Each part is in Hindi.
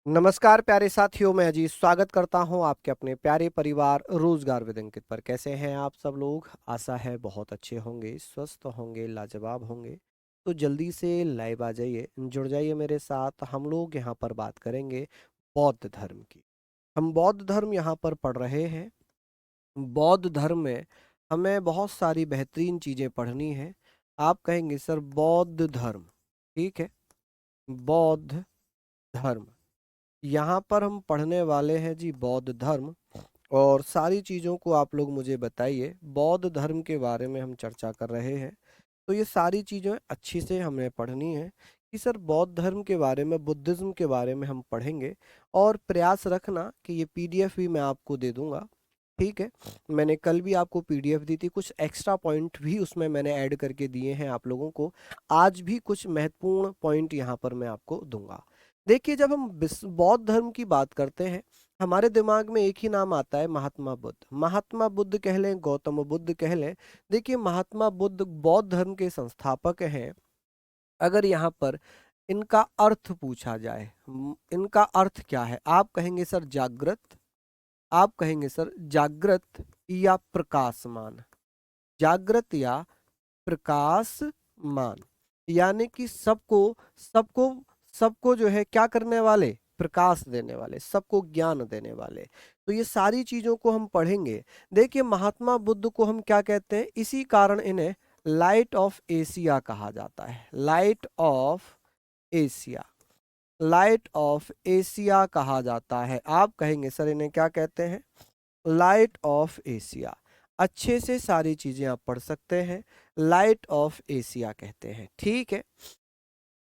नमस्कार प्यारे साथियों, मैं अजीत स्वागत करता हूं आपके अपने प्यारे परिवार रोजगार विद अंकित पर। कैसे हैं आप सब लोग? आशा है बहुत अच्छे होंगे, स्वस्थ होंगे, लाजवाब होंगे। तो जल्दी से लाइव आ जाइए, जुड़ जाइए मेरे साथ। हम लोग यहाँ पर बात करेंगे बौद्ध धर्म की। हम बौद्ध धर्म यहाँ पर पढ़ रहे हैं। बौद्ध धर्म में हमें बहुत सारी बेहतरीन चीज़ें पढ़नी है। आप कहेंगे सर बौद्ध धर्म, ठीक है, बौद्ध धर्म यहाँ पर हम पढ़ने वाले हैं जी बौद्ध धर्म। और सारी चीज़ों को आप लोग मुझे बताइए। बौद्ध धर्म के बारे में हम चर्चा कर रहे हैं, तो ये सारी चीज़ें अच्छी से हमें पढ़नी है कि सर बौद्ध धर्म के बारे में, बुद्धिज़्म के बारे में हम पढ़ेंगे। और प्रयास रखना कि ये पीडीएफ भी मैं आपको दे दूंगा, ठीक है। मैंने कल भी आपको पीडीएफ दी थी, कुछ एक्स्ट्रा पॉइंट भी उसमें मैंने ऐड करके दिए हैं आप लोगों को। आज भी कुछ महत्वपूर्ण पॉइंट यहाँ पर मैं आपको दूंगा। देखिए, जब हम बौद्ध धर्म की बात करते हैं, हमारे दिमाग में एक ही नाम आता है, महात्मा बुद्ध। महात्मा बुद्ध कह लें, गौतम बुद्ध कह लें। देखिए, महात्मा बुद्ध बौद्ध धर्म के संस्थापक हैं। अगर यहाँ पर इनका अर्थ पूछा जाए, इनका अर्थ क्या है? आप कहेंगे सर जागृत, आप कहेंगे सर जागृत या प्रकाशमान। जागृत या प्रकाशमान, यानी कि सबको सबको सबको जो है क्या करने वाले? प्रकाश देने वाले, सबको ज्ञान देने वाले। तो ये सारी चीजों को हम पढ़ेंगे। देखिए, महात्मा बुद्ध को हम क्या कहते हैं? इसी कारण इन्हें लाइट ऑफ एशिया कहा जाता है। Light of Asia, light of Asia कहा जाता है। आप कहेंगे सर इन्हें क्या कहते हैं? Light of Asia. अच्छे से सारी चीजें आप पढ़ सकते हैं, लाइट ऑफ एशिया कहते हैं, ठीक है।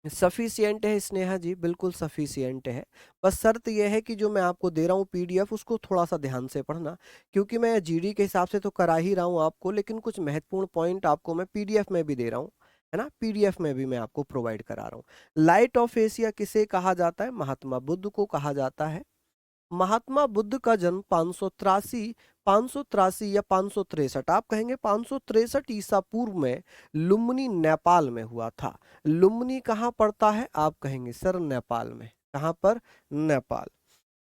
सफिशियंट है स्नेहा जी, बिल्कुल सफिशियंट है। बस शर्त यह है कि जो मैं आपको दे रहा हूँ पीडीएफ, उसको थोड़ा सा ध्यान से पढ़ना, क्योंकि मैं जीडी के हिसाब से तो करा ही रहा हूँ आपको, लेकिन कुछ महत्वपूर्ण पॉइंट आपको मैं पीडीएफ में भी दे रहा हूँ, है ना। पीडीएफ में भी मैं आपको प्रोवाइड करा रहा हूँ। लाइट ऑफ एशिया किसे कहा जाता है? महात्मा बुद्ध को कहा जाता है। महात्मा बुद्ध का जन्म 583 या 563, आप कहेंगे 563 ईसा पूर्व में लुम्बिनी नेपाल में हुआ था। लुम्बिनी कहाँ पड़ता है? आप कहेंगे सर नेपाल में। कहाँ पर? नेपाल।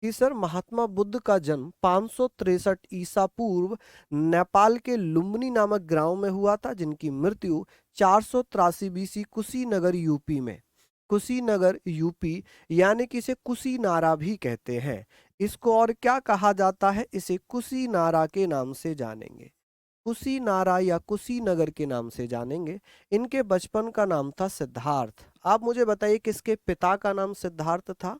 कि सर महात्मा बुद्ध का जन्म 563 ईसा पूर्व नेपाल के लुम्बिनी नामक गांव में हुआ था, जिनकी मृत्यु 483 बीसी कुशीनगर यूपी में। कुशीनगर यूपी, यानी कि इसे कुशीनारा भी कहते हैं। इसको और क्या कहा जाता है? इसे कुशीनारा के नाम से जानेंगे, कुशीनारा या कुशीनगर के नाम से जानेंगे। इनके बचपन का नाम था सिद्धार्थ। आप मुझे बताइए किसके पिता का नाम सिद्धार्थ था?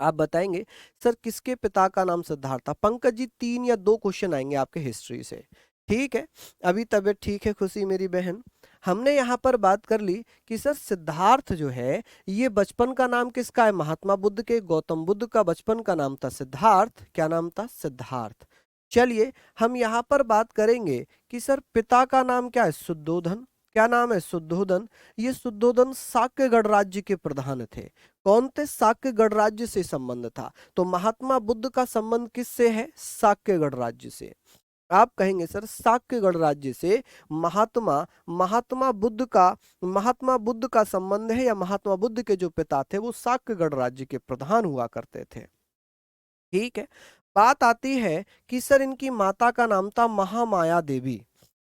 आप बताएंगे सर किसके पिता का नाम सिद्धार्थ था? पंकज जी 3 या 2 क्वेश्चन आएंगे आपके हिस्ट्री से, ठीक है। अभी तबीयत ठीक है खुशी मेरी बहन? हमने यहाँ पर बात कर ली कि सर सिद्धार्थ जो है, ये बचपन का नाम किसका है? महात्मा बुद्ध के। गौतम बुद्ध का बचपन का नाम था सिद्धार्थ। क्या नाम था? सिद्धार्थ। चलिए, हम यहाँ पर बात करेंगे कि सर पिता का नाम क्या है? शुद्धोधन। क्या नाम है? शुद्धोधन। ये शुद्धोधन साक्य गणराज्य के प्रधान थे। कौन थे? साक्य गणराज्य से संबंध था। तो महात्मा बुद्ध का संबंध किससे है? साक्य गणराज्य से। आप कहेंगे सर साक्य गणराज्य से महात्मा महात्मा बुद्ध का संबंध है, या महात्मा बुद्ध के जो पिता थे वो साक्य गणराज्य के प्रधान हुआ करते थे, ठीक है। बात आती है कि सर इनकी माता का नाम था महामाया देवी,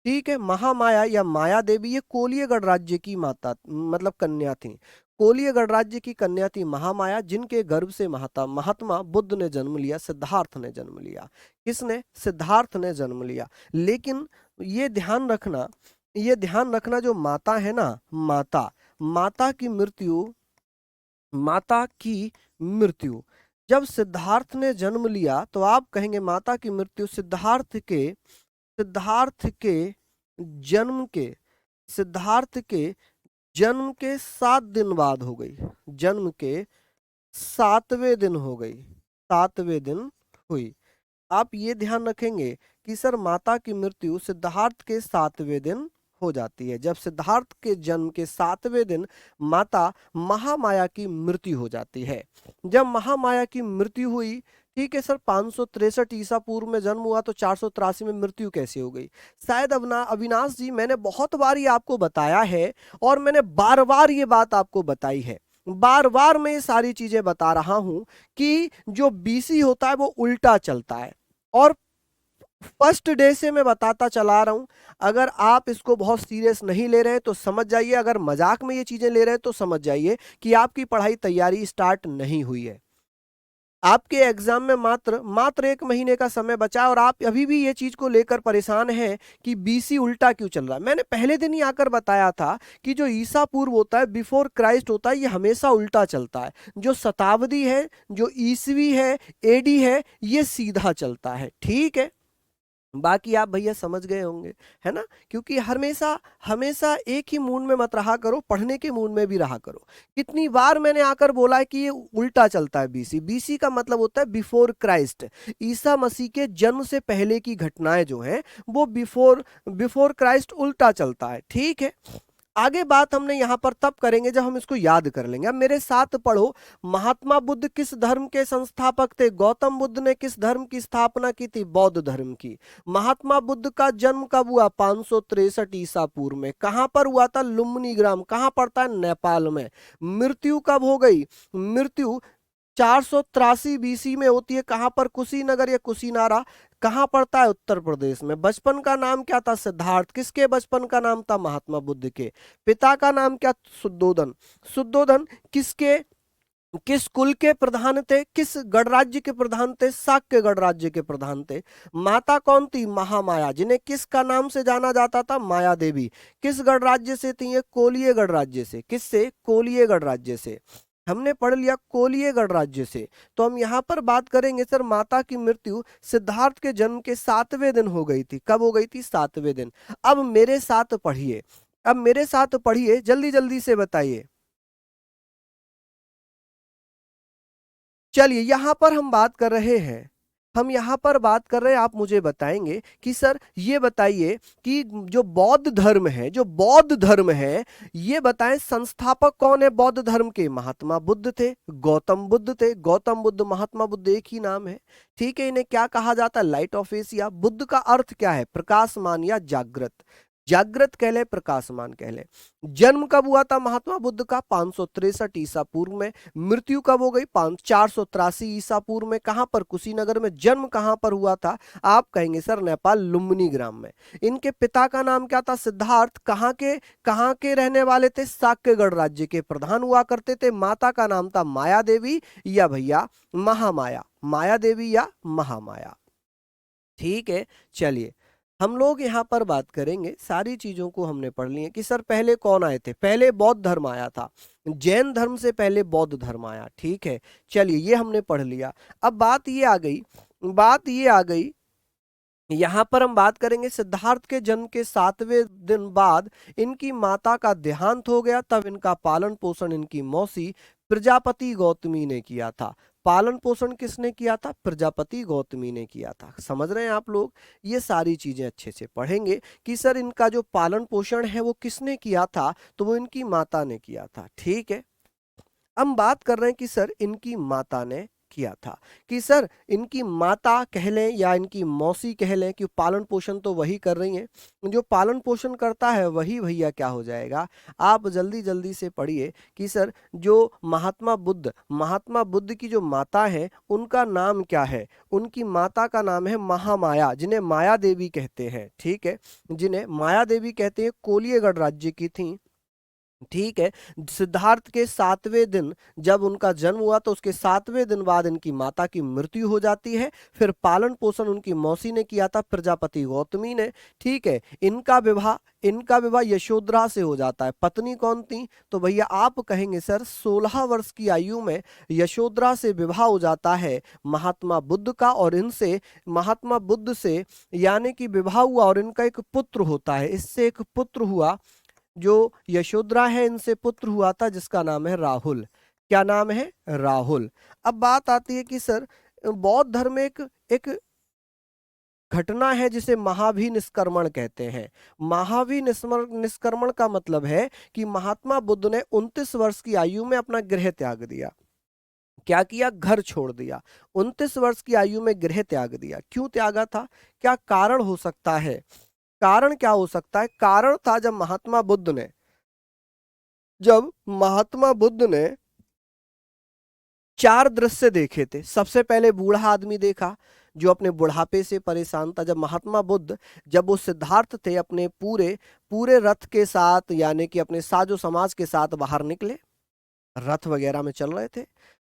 ठीक है। महामाया या माया देवी ये कोलिय गणराज्य की माता, मतलब कन्या थी। कोलिय गणराज्य की कन्या थी महामाया, जिनके गर्भ से महात्मा बुद्ध ने जन्म लिया, सिद्धार्थ ने जन्म लिया। किसने? सिद्धार्थ ने जन्म लिया। लेकिन ये ध्यान रखना, ये ध्यान रखना, जो माता है ना, माता की मृत्यु, माता की मृत्यु जब सिद्धार्थ ने जन्म लिया, तो आप कहेंगे माता की मृत्यु सिद्धार्थ के जन्म के सिद्धार्थ के जन्म के 7 दिन बाद हो गई। जन्म के 7वें दिन हो गई, 7वें दिन हुई। आप ये ध्यान रखेंगे कि सर माता की मृत्यु सिद्धार्थ के 7वें दिन हो जाती है। जब सिद्धार्थ के जन्म के 7वें दिन माता महामाया की मृत्यु हो जाती है। जब महामाया की मृत्यु हुई, ठीक है सर, 563 ईसा पूर्व में जन्म हुआ, तो 483 में मृत्यु कैसे हो गई? शायद अविनाश जी मैंने बहुत बार ये आपको बताया है, और मैंने बार बार ये बात आपको बताई है। बार बार मैं ये सारी चीजें बता रहा हूं कि जो बीसी होता है वो उल्टा चलता है। और फर्स्ट डे से मैं बताता चला रहा हूं, अगर आप इसको बहुत सीरियस नहीं ले रहे हैं तो समझ जाइए, अगर मजाक में ये चीजें ले रहे हैं तो समझ जाइए कि आपकी पढ़ाई तैयारी स्टार्ट नहीं हुई है। आपके एग्जाम में मात्र मात्र 1 महीने का समय बचा है और आप अभी भी ये चीज को लेकर परेशान हैं कि बीसी उल्टा क्यों चल रहा है। मैंने पहले दिन ही आकर बताया था कि जो ईसा पूर्व होता है, बिफोर क्राइस्ट होता है, ये हमेशा उल्टा चलता है। जो शताब्दी है, जो ईसवी है, एडी है, ये सीधा चलता है। ठीक है, बाकी आप भैया समझ गए होंगे, है ना। क्योंकि हमेशा हमेशा एक ही मूड में मत रहा करो, पढ़ने के मूड में भी रहा करो। कितनी बार मैंने आकर बोला है कि ये उल्टा चलता है। बीसी, बीसी का मतलब होता है बिफोर क्राइस्ट। ईसा मसीह के जन्म से पहले की घटनाएं जो हैं वो बिफोर बिफोर क्राइस्ट उल्टा चलता है। ठीक है, आगे बात हमने यहां पर तब करेंगे जब हम इसको याद कर लेंगे। अब मेरे साथ पढ़ो, महात्मा बुद्ध किस धर्म के संस्थापक थे? गौतम बुद्ध ने किस धर्म की स्थापना की थी? बौद्ध धर्म की। महात्मा बुद्ध का जन्म कब हुआ? 563 ईसा पूर्व में। कहां पर हुआ था? लुम्बिनी ग्राम। कहां पड़ता है? नेपाल में। मृत्यु कब हो गई? मृत्यु 483 बीसी में होती है। कहां पर? कुशीनगर या कुशीनारा। कहां पड़ता है? उत्तर प्रदेश में। बचपन का नाम क्या था? सिद्धार्थ। किसके बचपन का नाम था? महात्मा बुद्ध के। पिता का नाम क्या? शुद्धोधन। शुद्धोधन किसके किस कुल के प्रधान थे? किस गणराज्य के प्रधान थे? शाक्य गणराज्य के प्रधान थे। माता कौन थी? महामाया, जिन्हें किसका नाम से जाना जाता था? माया देवी। किस गणराज्य से थी ये? कोलिय गणराज्य से। किससे? कोलिय गणराज्य से। हमने पढ़ लिया कोलिय गणराज्य से। तो हम यहाँ पर बात करेंगे सर, माता की मृत्यु सिद्धार्थ के जन्म के 7वें दिन हो गई थी। कब हो गई थी? 7वें दिन। अब मेरे साथ पढ़िए, अब मेरे साथ पढ़िए, जल्दी जल्दी से बताइए। चलिए, यहां पर हम बात कर रहे हैं, हम यहां पर बात कर रहे हैं, आप मुझे बताएंगे कि सर ये बताइए कि जो बौद्ध धर्म है, जो बौद्ध धर्म है, ये बताएं संस्थापक कौन है बौद्ध धर्म के? महात्मा बुद्ध थे, गौतम बुद्ध थे। गौतम बुद्ध, महात्मा बुद्ध एक ही नाम है। ठीक है, इन्हें क्या कहा जाता है? Light of Asia. बुद्ध का अर्थ क्या है? प्रकाशमान या जागृत। जागृत कह ले, प्रकाशमान कह ले। जन्म कब हुआ था महात्मा बुद्ध का? 563 ईसा पूर्व में। मृत्यु कब हो गई? 483 ईसा पूर्व में। कहां पर? कुशीनगर में। जन्म कहां पर हुआ था? आप कहेंगे सर नेपाल, लुम्बिनी ग्राम में। इनके पिता का नाम क्या था? सिद्धार्थ। कहां के रहने वाले थे? शाक्य गणराज्य के प्रधान हुआ करते थे। माता का नाम था माया देवी या भैया महामाया। माया देवी या महामाया। ठीक है, चलिए हम लोग यहाँ पर बात करेंगे, सारी चीजों को हमने पढ़ ली है कि सर पहले कौन आए थे। पहले बौद्ध धर्म आया था, जैन धर्म से पहले बौद्ध धर्म आया। ठीक है, चलिए ये हमने पढ़ लिया। अब बात ये आ गई, बात ये आ गई, यहाँ पर हम बात करेंगे सिद्धार्थ के जन्म के 7वें दिन बाद इनकी माता का देहांत हो गया। तब इनका पालन पोषण इनकी मौसी प्रजापति गौतमी ने किया था। पालन पोषण किसने किया था? प्रजापति गौतमी ने किया था। समझ रहे हैं आप लोग? ये सारी चीजें अच्छे से पढ़ेंगे कि सर इनका जो पालन पोषण है वो किसने किया था? तो वो इनकी माता ने किया था। ठीक है, हम बात कर रहे हैं कि सर इनकी माता ने किया था, कि सर इनकी माता कह लें या इनकी मौसी कह लें, कि पालन पोषण तो वही कर रही हैं। जो पालन पोषण करता है वही भैया क्या हो जाएगा? आप जल्दी जल्दी से पढ़िए कि सर जो महात्मा बुद्ध की जो माता है उनका नाम क्या है? उनकी माता का नाम है महामाया, जिन्हें माया देवी कहते हैं। ठीक है, जिन्हें माया देवी कहते हैं, कोलिय गणराज्य की थी। ठीक है, सिद्धार्थ के 7वें दिन जब उनका जन्म हुआ तो उसके 7वें दिन बाद इनकी माता की मृत्यु हो जाती है। फिर पालन पोषण उनकी मौसी ने किया था, प्रजापति गौतमी ने। ठीक है, इनका विवाह यशोधरा से हो जाता है। पत्नी कौन थी? तो भैया आप कहेंगे सर 16 वर्ष की आयु में यशोधरा से विवाह हो जाता है महात्मा बुद्ध का, और इनसे महात्मा बुद्ध से यानी कि विवाह हुआ और इनका एक पुत्र होता है। इससे एक पुत्र हुआ, जो यशोधरा है इनसे पुत्र हुआ था, जिसका नाम है राहुल। क्या नाम है? राहुल। अब बात आती है कि सर बौद्ध धर्म में एक एक घटना है जिसे महाभिनिष्क्रमण कहते हैं। निष्क्रमण का मतलब है कि महात्मा बुद्ध ने 29 वर्ष की आयु में अपना गृह त्याग दिया। क्या किया? घर छोड़ दिया। 29 वर्ष की आयु में गृह त्याग दिया। क्यों त्यागा था? क्या कारण हो सकता है? कारण क्या हो सकता है? कारण था जब महात्मा बुद्ध ने 4 दृश्य देखे थे। सबसे पहले बूढ़ा आदमी देखा जो अपने बुढ़ापे से परेशान था। जब महात्मा बुद्ध, जब वो सिद्धार्थ थे, अपने पूरे पूरे रथ के साथ यानी कि अपने साजो समाज के साथ बाहर निकले, रथ वगैरह में चल रहे थे,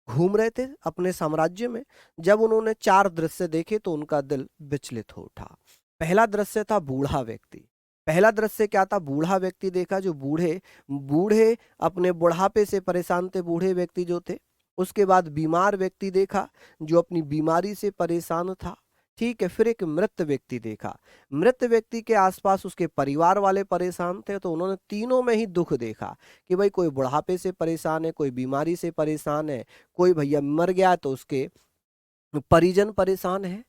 घूम रहे थे अपने साम्राज्य में। जब उन्होंने 4 दृश्य देखे तो उनका दिल विचलित हो उठा। पहला दृश्य था बूढ़ा व्यक्ति। पहला दृश्य क्या था? बूढ़ा व्यक्ति देखा, जो बूढ़े बूढ़े अपने बुढ़ापे से परेशान थे, बूढ़े व्यक्ति जो थे। उसके बाद बीमार व्यक्ति देखा जो अपनी बीमारी से परेशान था। ठीक है, फिर एक मृत व्यक्ति देखा। मृत व्यक्ति के आसपास उसके परिवार वाले परेशान थे, तो उन्होंने तीनों में ही दुख देखा कि भाई कोई बुढ़ापे से परेशान है, कोई बीमारी से परेशान है, कोई भैया मर गया तो उसके परिजन परेशान है।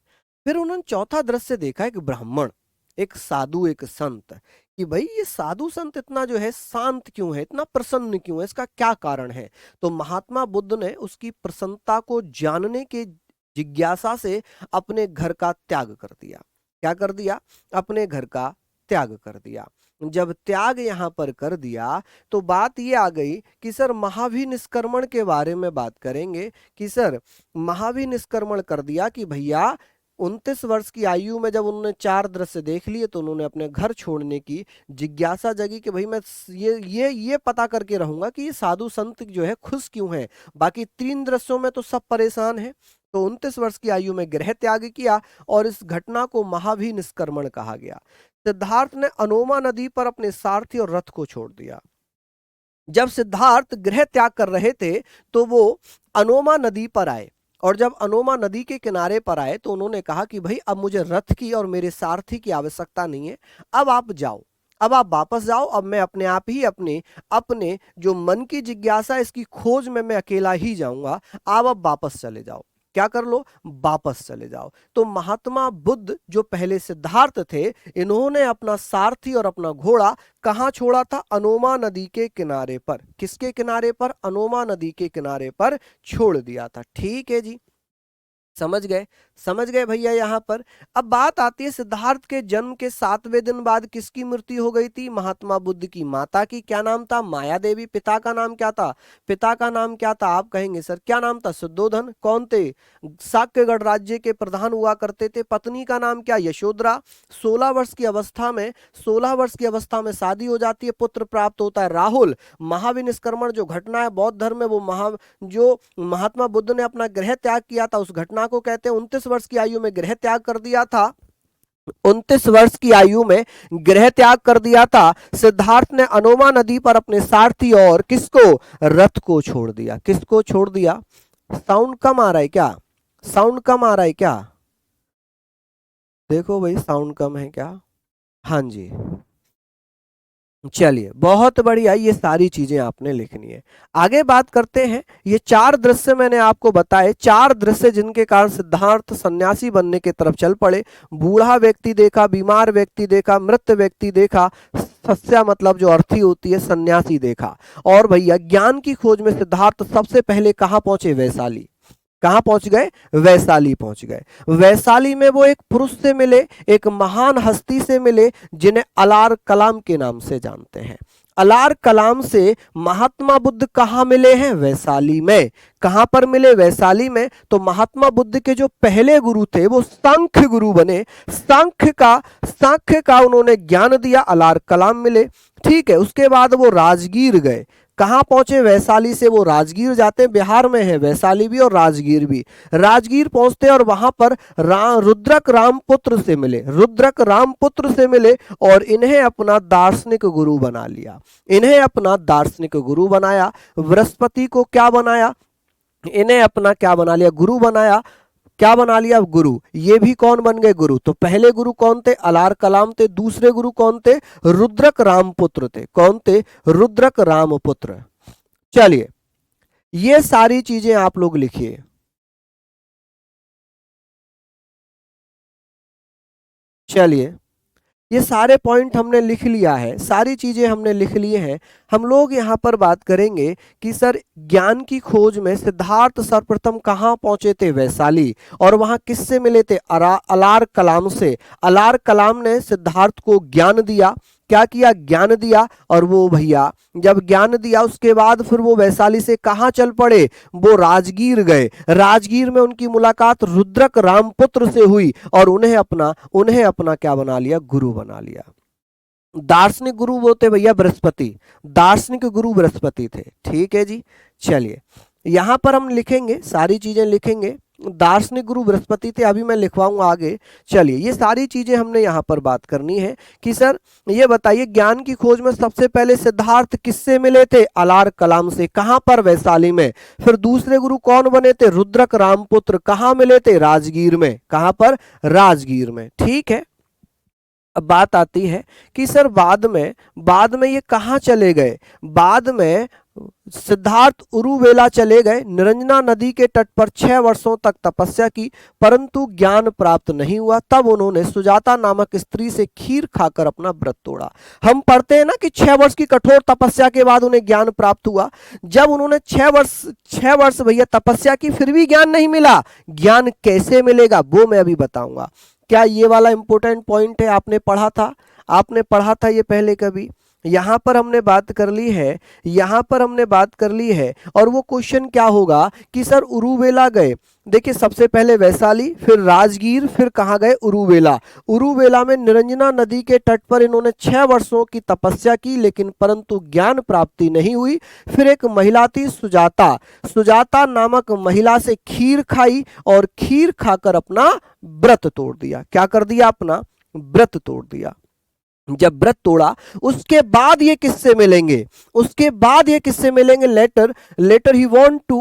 फिर उन्होंने चौथा दृश्य देखा, एक ब्राह्मण, एक साधु, एक संत, कि भाई ये साधु संत इतना जो है शांत क्यों है, इतना प्रसन्न क्यों है, इसका क्या कारण है। तो महात्मा बुद्ध ने उसकी प्रसन्नता को जानने के जिज्ञासा से अपने घर का त्याग कर दिया। क्या कर दिया? अपने घर का त्याग कर दिया। जब त्याग यहाँ पर कर दिया तो बात ये आ गई कि सर महाभिनिष्क्रमण के बारे में बात करेंगे कि सर महाभिनिष्क्रमण कर दिया कि भैया 29 वर्ष की आयु में जब उन्होंने 4 दृश्य देख लिए तो उन्होंने अपने घर छोड़ने की जिज्ञासा जगी कि भाई मैं ये पता करके रहूंगा कि ये साधु संत जो है खुश क्यों है, बाकी 3 दृश्यों में तो सब परेशान है। तो 29 वर्ष की आयु में गृह त्याग किया और इस घटना को महाभिनिष्क्रमण कहा गया। सिद्धार्थ ने अनोमा नदी पर अपने सारथी और रथ को छोड़ दिया। जब सिद्धार्थ गृह त्याग कर रहे थे तो वो अनोमा नदी पर आए, और जब अनोमा नदी के किनारे पर आए तो उन्होंने कहा कि भाई अब मुझे रथ की और मेरे सारथी की आवश्यकता नहीं है, अब आप जाओ, अब आप वापस जाओ, अब मैं अपने आप ही अपने अपने जो मन की जिज्ञासा इसकी खोज में मैं अकेला ही जाऊंगा, आप अब वापस चले जाओ। क्या कर लो? वापस चले जाओ। तो महात्मा बुद्ध जो पहले सिद्धार्थ थे, इन्होंने अपना सारथी और अपना घोड़ा कहाँ छोड़ा था? अनोमा नदी के किनारे पर। किसके किनारे पर? अनोमा नदी के किनारे पर छोड़ दिया था। ठीक है जी, समझ गए? समझ गए भैया? यहाँ पर अब बात आती है सिद्धार्थ के जन्म के 7वें दिन बाद किसकी मृत्यु हो गई थी? महात्मा बुद्ध की माता की। क्या नाम था? माया देवी। पिता का नाम क्या था? पिता का नाम क्या था? आप कहेंगे सर क्या नाम था? शुद्धोधन। कौन थे? शाक्यगढ़ राज्य के प्रधान हुआ करते थे। पत्नी का नाम क्या? यशोधरा। 16 वर्ष की अवस्था में 16 वर्ष की अवस्था में शादी हो जाती है, पुत्र प्राप्त होता है राहुल। महाविनिष्क्रमण जो घटना है बौद्ध धर्म में, वो जो महात्मा बुद्ध ने अपना गृह त्याग किया था उस घटना को कहते हैं। 29 वर्ष की आयु में गृह त्याग कर दिया था। 29 वर्ष की आयु में गृह त्याग कर दिया था। सिद्धार्थ ने अनोमा नदी पर अपने सारथी और किसको? रथ को छोड़ दिया। किसको छोड़ दिया? साउंड कम आ रहा है क्या? साउंड कम आ रहा है क्या? देखो भाई साउंड कम है क्या? हाँ जी, चलिए बहुत बढ़िया, ये सारी चीजें आपने लिखनी है। आगे बात करते हैं। ये 4 दृश्य मैंने आपको बताए, 4 दृश्य जिनके कारण सिद्धार्थ सन्यासी बनने की तरफ चल पड़े। बूढ़ा व्यक्ति देखा, बीमार व्यक्ति देखा, मृत व्यक्ति देखा, सस्या मतलब जो अर्थी होती है, सन्यासी देखा। और भैया ज्ञान की खोज में सिद्धार्थ सबसे पहले कहाँ पहुंचे? वैशाली। कहाँ पहुंच गए? वैशाली पहुंच गए। वैशाली में वो एक पुरुष से मिले, एक महान हस्ती से मिले जिन्हें अलार कलाम के नाम से जानते हैं। अलार कलाम से महात्मा बुद्ध कहाँ मिले हैं? वैशाली में। कहाँ पर मिले? वैशाली में। तो महात्मा बुद्ध के जो पहले गुरु थे वो सांख्य गुरु बने। सांख्य का उन्होंने ज्ञान दिया, अलार कलाम मिले। ठीक है, उसके बाद वो राजगीर गए। कहाँ पहुंचे? वैशाली से वो राजगीर जाते हैं, बिहार में है वैशाली भी और राजगीर भी। राजगीर पहुंचते और वहां पर रुद्रक रामपुत्र से मिले। रुद्रक रामपुत्र से मिले और इन्हें अपना दार्शनिक गुरु बना लिया। इन्हें अपना दार्शनिक गुरु बनाया। बृहस्पति को क्या बनाया? इन्हें अपना क्या बना लिया? गुरु बनाया। क्या बना लिया? गुरु। ये भी कौन बन गए? गुरु। तो पहले गुरु कौन थे? अलार कलाम थे। दूसरे गुरु कौन थे? रुद्रक रामपुत्र थे। कौन थे? रुद्रक रामपुत्र। चलिए ये सारी चीजें आप लोग लिखिए। चलिए ये सारे पॉइंट हमने लिख लिया है, सारी चीजें हमने लिख लिए हैं। हम लोग यहाँ पर बात करेंगे कि सर ज्ञान की खोज में सिद्धार्थ सर्वप्रथम कहाँ पहुंचे थे? वैशाली। और वहां किससे मिले थे? अलार कलाम से। अलार कलाम ने सिद्धार्थ को ज्ञान दिया। क्या किया, ज्ञान दिया। और वो भैया जब ज्ञान दिया उसके बाद फिर वो वैशाली से कहाँ चल पड़े, वो राजगीर गए। राजगीर में उनकी मुलाकात रुद्रक रामपुत्र से हुई और उन्हें अपना क्या बना लिया, गुरु बना लिया। दार्शनिक गुरु वो थे भैया बृहस्पति, दार्शनिक गुरु बृहस्पति थे। ठीक है जी, चलिए यहां पर हम लिखेंगे, सारी चीजें लिखेंगे। दार्शनिक गुरु बृहस्पति थे, अभी मैं लिखवाऊंगा आगे। चलिए ये सारी चीजें हमने यहां पर बात करनी है कि सर ये बताइए, ज्ञान की खोज में सबसे पहले सिद्धार्थ किससे मिले थे, अलार कलाम से। कहां पर, वैशाली में। फिर दूसरे गुरु कौन बने थे, रुद्रक रामपुत्र। कहां मिले थे, राजगीर में। कहां पर, राजगीर में। ठीक है, अब बात आती है कि सर बाद में ये कहाँ चले गए। बाद में सिद्धार्थ उरुवेला चले गए, निरंजना नदी के तट पर 6 वर्षों तक तपस्या की, परंतु ज्ञान प्राप्त नहीं हुआ। तब उन्होंने सुजाता नामक स्त्री से खीर खाकर अपना व्रत तोड़ा। हम पढ़ते हैं ना कि 6 वर्ष की कठोर तपस्या के बाद उन्हें ज्ञान प्राप्त हुआ। जब उन्होंने 6 वर्ष भैया तपस्या की फिर भी ज्ञान नहीं मिला, ज्ञान कैसे मिलेगा वो मैं अभी बताऊंगा। क्या ये वाला इंपॉर्टेंट पॉइंट है, आपने पढ़ा था ये पहले कभी। यहां पर हमने बात कर ली है और वो क्वेश्चन क्या होगा कि सर उरुवेला गए। देखिए सबसे पहले वैशाली, फिर राजगीर, फिर कहाँ गए, उरुवेला। उरुवेला में निरंजना नदी के तट पर इन्होंने 6 वर्षों की तपस्या की, लेकिन परंतु ज्ञान प्राप्ति नहीं हुई। फिर एक महिला थी सुजाता नामक महिला से खीर खाई और खीर खाकर अपना व्रत तोड़ दिया। क्या कर दिया, अपना व्रत तोड़ दिया। जब व्रत तोड़ा उसके बाद ये किससे मिलेंगे, later he went to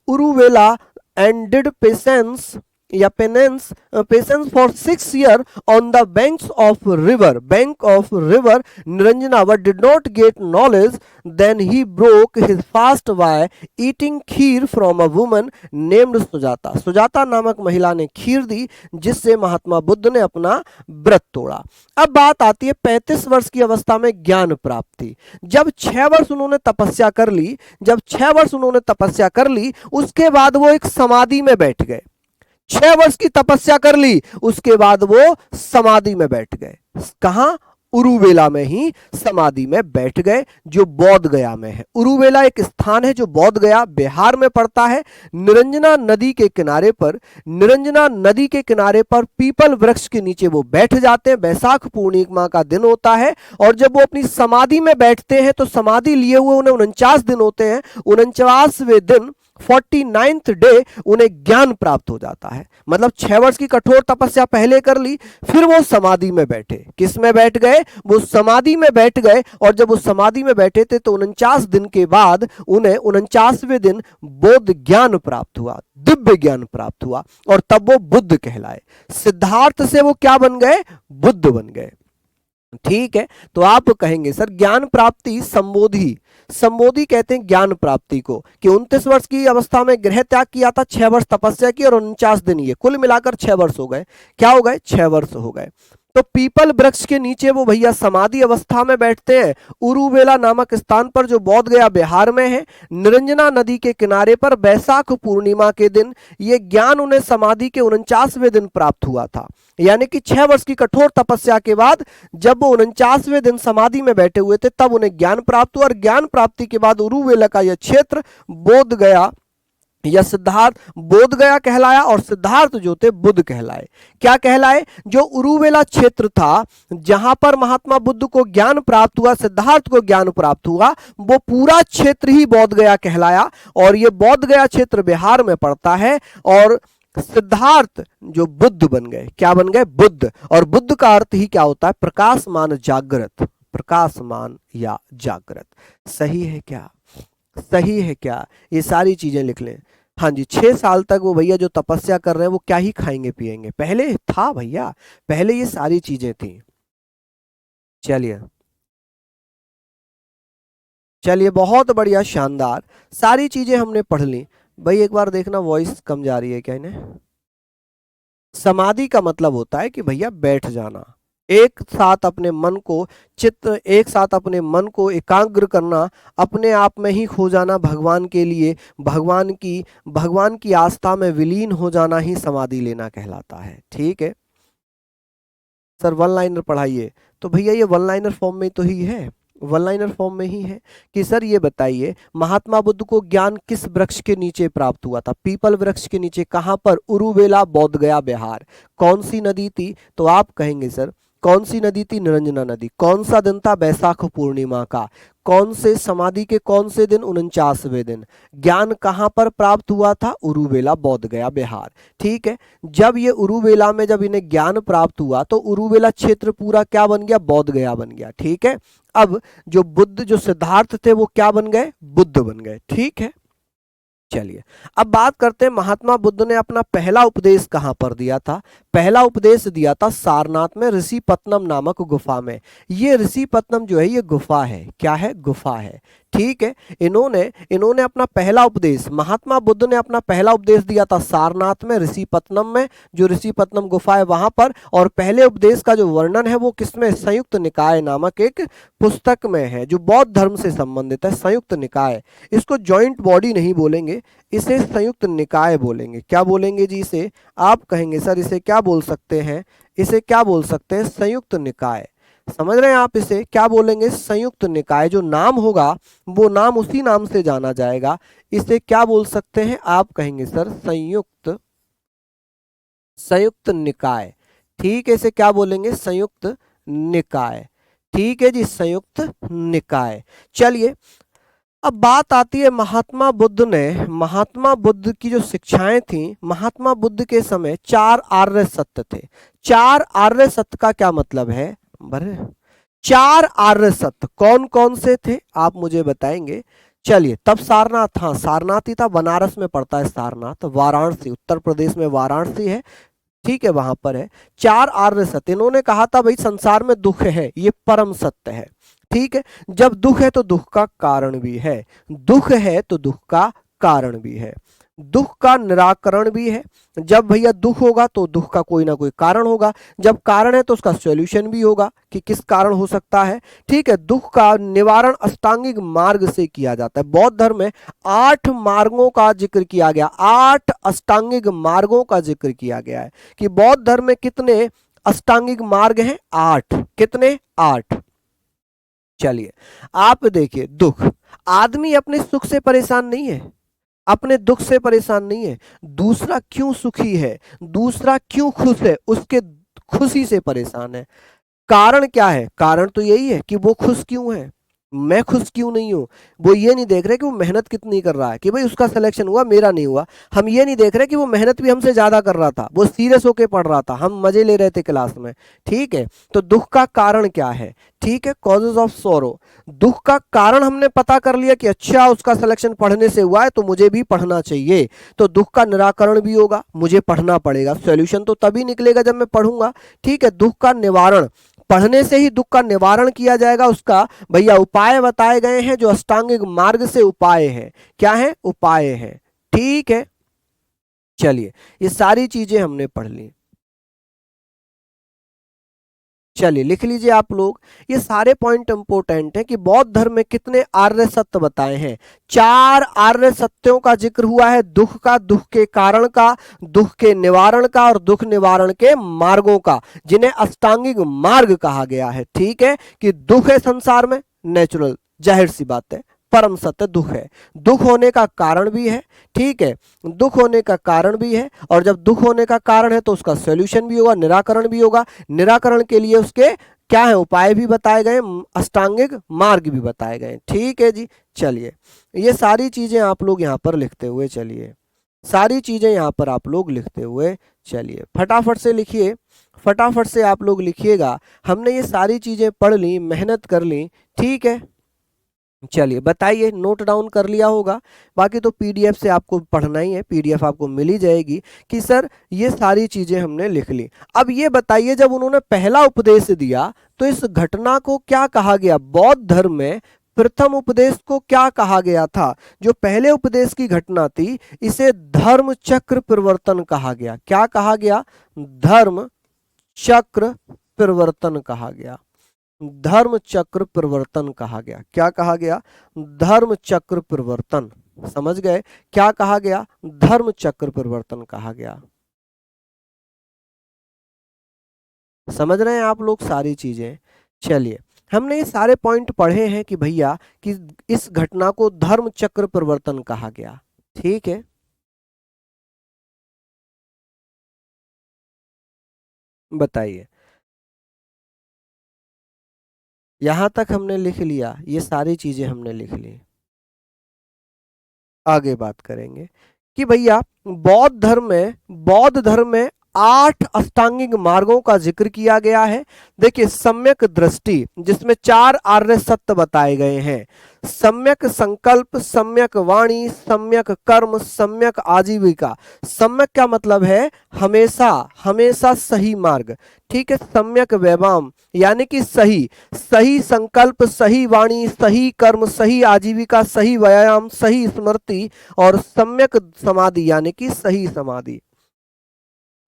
Uruvela and did penance for 6 years on the bank of river Niranjana, but did not get knowledge. Then he broke his fast by eating kheer from a woman named Sujata नामक महिला ने खीर दी, जिससे महात्मा बुद्ध ने अपना व्रत तोड़ा। अब बात आती है 35 वर्ष की अवस्था में ज्ञान प्राप्ति। जब 6 वर्ष उन्होंने तपस्या कर ली, उसके बाद वो एक समाधि में बैठ गए। 6 वर्ष की तपस्या कर ली, उसके बाद वो समाधि में बैठ गए। कहां, उरुवेला में ही समाधि में बैठ गए, जो बोध गया में है। उरुवेला एक स्थान है जो बोध गया बिहार में पड़ता है। निरंजना नदी के किनारे पर पीपल वृक्ष के नीचे वो बैठ जाते हैं। वैशाख पूर्णिमा का दिन होता है और जब वो अपनी समाधि में बैठते हैं तो समाधि लिए हुए उन्हें 49 दिन होते हैं। 49वें दिन 49th डे उन्हें ज्ञान प्राप्त हो जाता है। मतलब 6 वर्ष की कठोर तपस्या पहले कर ली, फिर वो समाधि में बैठे। किस में बैठ गए, वो समाधि में बैठ गए। और जब वो समाधि में बैठे थे तो 49 दिन के बाद उन्हें 49वें दिन बोध ज्ञान प्राप्त हुआ, दिव्य ज्ञान प्राप्त हुआ और तब वो बुद्ध कहलाए। सिद्धार्थ से वो क्या बन गए, बुद्ध बन गए। ठीक है, तो आप कहेंगे सर ज्ञान प्राप्ति संबोधि कहते हैं ज्ञान प्राप्ति को, कि 29 वर्ष की अवस्था में गृह त्याग किया था, 6 वर्ष तपस्या की और 49 दिन, ये कुल मिलाकर 6 वर्ष हो गए। क्या हो गए, 6 वर्ष हो गए। तो पीपल वृक्ष के नीचे वो भैया समाधि अवस्था में बैठते हैं, उरुवेला नामक स्थान पर जो बोध गया बिहार में है। निरंजना नदी के किनारे पर वैशाख पूर्णिमा के दिन ये ज्ञान उन्हें समाधि के 49वें दिन प्राप्त हुआ था। यानी कि 6 वर्ष की कठोर तपस्या के बाद जब वो 49वें दिन समाधि में बैठे हुए थे तब उन्हें ज्ञान प्राप्त हुआ। और ज्ञान प्राप्ति के बाद उरुवेला का यह क्षेत्र बोध गया या सिद्धार्थ बोध गया कहलाया और सिद्धार्थ जो थे बुद्ध कहलाए। क्या कहलाए, जो उरुवेला क्षेत्र था जहां पर महात्मा बुद्ध को ज्ञान प्राप्त हुआ, सिद्धार्थ को ज्ञान प्राप्त हुआ, वो पूरा क्षेत्र ही बोध गया कहलाया। और ये बोध गया क्षेत्र बिहार में पड़ता है। और सिद्धार्थ जो बुद्ध बन गए, क्या बन गए, बुद्ध। और बुद्ध का अर्थ ही क्या होता है, प्रकाशमान या जागृत। सही है क्या, ये सारी चीजें लिख लें। हाँ जी, 6 साल तक वो भैया जो तपस्या कर रहे हैं वो क्या ही खाएंगे पिएंगे, पहले था भैया, पहले ये सारी चीजें थी। चलिए बहुत बढ़िया, शानदार, सारी चीजें हमने पढ़ ली। भाई एक बार देखना वॉइस कम जा रही है क्या इन्हें। समाधि का मतलब होता है कि भैया बैठ जाना, एक साथ अपने मन को एकाग्र करना, अपने आप में ही खो जाना भगवान के लिए, भगवान की आस्था में विलीन हो जाना ही समाधि लेना कहलाता है। ठीक है सर, 1 लाइनर पढ़ाइए तो भैया ये वन लाइनर फॉर्म में तो ही है, वन लाइनर फॉर्म में ही है कि सर ये बताइए महात्मा बुद्ध को ज्ञान किस वृक्ष के नीचे प्राप्त हुआ था? पीपल वृक्ष के नीचे। कहां पर? उरुवेला, बोध गया, बिहार। कौन सी नदी थी? तो आप कहेंगे सर कौन सी नदी थी? निरंजना नदी। कौन सा दिन था? बैसाख पूर्णिमा का। कौन से समाधि के कौन से दिन? 49वें दिन। ज्ञान कहां पर प्राप्त हुआ था? उरुवेला, बोध गया, बिहार। ठीक है, जब ये उरुवेला में जब इन्हें ज्ञान प्राप्त हुआ तो उरुवेला क्षेत्र पूरा क्या बन गया? बोध गया बन गया। ठीक है, अब जो बुद्ध, जो सिद्धार्थ थे वो क्या बन गए? बुद्ध बन गए। ठीक है, चलिए अब बात करते हैं महात्मा बुद्ध ने अपना पहला उपदेश कहां पर दिया था? पहला उपदेश दिया था सारनाथ में, ऋषिपत्नम नामक गुफा में। ये ऋषिपत्नम जो है ये गुफा है। क्या है? गुफा है। ठीक है, इन्होंने इन्होंने अपना पहला उपदेश, महात्मा बुद्ध ने अपना पहला उपदेश दिया था सारनाथ में, ऋषिपत्नम में, जो ऋषिपत्नम गुफा है वहां पर। और पहले उपदेश का जो वर्णन है वो किसमें? संयुक्त निकाय नामक एक पुस्तक में है, जो बौद्ध धर्म से संबंधित है। संयुक्त निकाय, इसको जॉइंट बॉडी नहीं बोलेंगे, इसे संयुक्त निकाय बोलेंगे। क्या बोलेंगे जी इसे? आप कहेंगे सर इसे क्या बोल सकते हैं? इसे क्या बोल सकते हैं? संयुक्त निकाय। समझ रहे हैं आप? इसे क्या बोलेंगे? संयुक्त निकाय। जो नाम होगा वो नाम उसी नाम से जाना जाएगा। इसे क्या बोल सकते हैं? आप कहेंगे सर संयुक्त, संयुक्त निकाय। ठीक है, इसे क्या बोलेंगे? संयुक्त निकाय। ठीक है जी, संयुक्त निकाय। चलिए अब बात आती है महात्मा बुद्ध ने, महात्मा बुद्ध की जो शिक्षाएं थी, महात्मा बुद्ध के समय 4 आर्य सत्य थे। 4 आर्य सत्य का क्या मतलब है? बरे 4 आर्य सत्य कौन कौन से थे आप मुझे बताएंगे? चलिए, तब सारनाथ, हाँ सारनाथ ही था, बनारस में पड़ता है सारनाथ, वाराणसी, उत्तर प्रदेश में वाराणसी है। ठीक है, वहां पर है। 4 आर्य सत्य। इन्होंने कहा था भाई संसार में दुख है, ये परम सत्य है। ठीक है, जब दुख है तो दुख का कारण भी है, दुख है तो दुख का कारण भी है, दुख का निराकरण भी है। जब भैया दुख होगा तो दुख का कोई ना कोई कारण होगा, जब कारण है तो उसका सॉल्यूशन भी होगा कि किस कारण हो सकता है। ठीक है, दुख का निवारण अष्टांगिक मार्ग से किया जाता है। बौद्ध धर्म में 8 मार्गों का जिक्र किया गया, 8 अष्टांगिक मार्गों का जिक्र किया गया है कि बौद्ध धर्म में कितने अष्टांगिक मार्ग हैं? 8। कितने? 8। चलिए आप देखिए, दुख, आदमी अपने सुख से परेशान नहीं है, अपने दुख से परेशान नहीं है। दूसरा क्यों सुखी है, दूसरा क्यों खुश है, उसके खुशी से परेशान है। कारण क्या है? कारण तो यही है कि वो खुश क्यों है, मैं खुश क्यों नहीं हूं। वो ये नहीं देख रहे कि वो मेहनत कितनी कर रहा है, कि भाई उसका सिलेक्शन हुआ मेरा नहीं हुआ। हम ये नहीं देख रहे कि वो मेहनत भी हमसे ज्यादा कर रहा था, वो सीरियस होके पढ़ रहा था, हम मजे ले रहे थे क्लास में। ठीक है, तो दुख का कारण क्या है? ठीक है, कॉजेज ऑफ सोरो। दुख का कारण हमने पता कर लिया कि अच्छा उसका सिलेक्शन पढ़ने से हुआ है तो मुझे भी पढ़ना चाहिए, तो दुख का निराकरण भी होगा, मुझे पढ़ना पड़ेगा। सॉल्यूशन तो तभी निकलेगा जब मैं पढ़ूंगा। ठीक है, दुख का निवारण, पढ़ने से ही दुख का निवारण किया जाएगा। उसका भैया उपाय बताए गए हैं, जो अष्टांगिक मार्ग से उपाय हैं। क्या है? उपाय हैं। ठीक है, चलिए ये सारी चीजें हमने पढ़ ली। चलिए लिख लीजिए आप लोग, ये सारे पॉइंट इंपोर्टेंट हैं कि बौद्ध धर्म में कितने आर्य सत्य बताए हैं? 4 आर्य सत्यों का जिक्र हुआ है, दुख का, दुख के कारण का, दुख के निवारण का और दुख निवारण के मार्गों का, जिन्हें अष्टांगिक मार्ग कहा गया है। ठीक है, कि दुख है संसार में, नेचुरल, जाहिर सी बात है, परम सत्य दुख है, दुख होने का कारण भी है। ठीक है, दुख होने का कारण भी है, और जब दुख होने का कारण है तो उसका सॉल्यूशन भी होगा, निराकरण भी होगा। निराकरण के लिए उसके क्या है? उपाय भी बताए गए, अष्टांगिक मार्ग भी बताए गए। ठीक है जी, चलिए ये सारी चीजें आप लोग यहाँ पर लिखते हुए चलिए, सारी चीजें यहाँ पर आप लोग लिखते हुए चलिए, फटाफट से लिखिए, फटाफट से आप लोग लिखिएगा। हमने ये सारी चीजें पढ़ ली, मेहनत कर ली। ठीक है, चलिए बताइए, नोट डाउन कर लिया होगा। बाकी तो पीडीएफ से आपको पढ़ना ही है, पीडीएफ आपको मिल ही जाएगी कि सर ये सारी चीजें हमने लिख ली। अब ये बताइए, जब उन्होंने पहला उपदेश दिया तो इस घटना को क्या कहा गया? बौद्ध धर्म में प्रथम उपदेश को क्या कहा गया था? जो पहले उपदेश की घटना थी, इसे धर्म चक्र परिवर्तन कहा गया। क्या कहा गया? धर्म चक्र परिवर्तन कहा गया, धर्म चक्र परिवर्तन कहा गया। क्या कहा गया? धर्म चक्र परिवर्तन। समझ गए? क्या कहा गया? धर्म चक्र परिवर्तन कहा गया। समझ रहे हैं आप लोग सारी चीजें? चलिए, हमने ये सारे पॉइंट पढ़े हैं कि भैया कि इस घटना को धर्म चक्र परिवर्तन कहा गया। ठीक है, बताइए। यहां तक हमने लिख लिया, ये सारी चीजें हमने लिख ली। आगे बात करेंगे कि भैया बौद्ध धर्म में 8 अष्टांगिक मार्गों का जिक्र किया गया है। देखिए, सम्यक दृष्टि जिसमें 4 आर्य सत्य बताए गए हैं, सम्यक संकल्प, सम्यक वाणी, सम्यक कर्म, सम्यक आजीविका। सम्यक का मतलब है हमेशा, हमेशा सही मार्ग। ठीक है, सम्यक वैवाम यानी कि सही, सही संकल्प, सही वाणी, सही कर्म, सही आजीविका, सही व्यायाम, सही स्मृति और सम्यक समाधि यानी कि सही समाधि।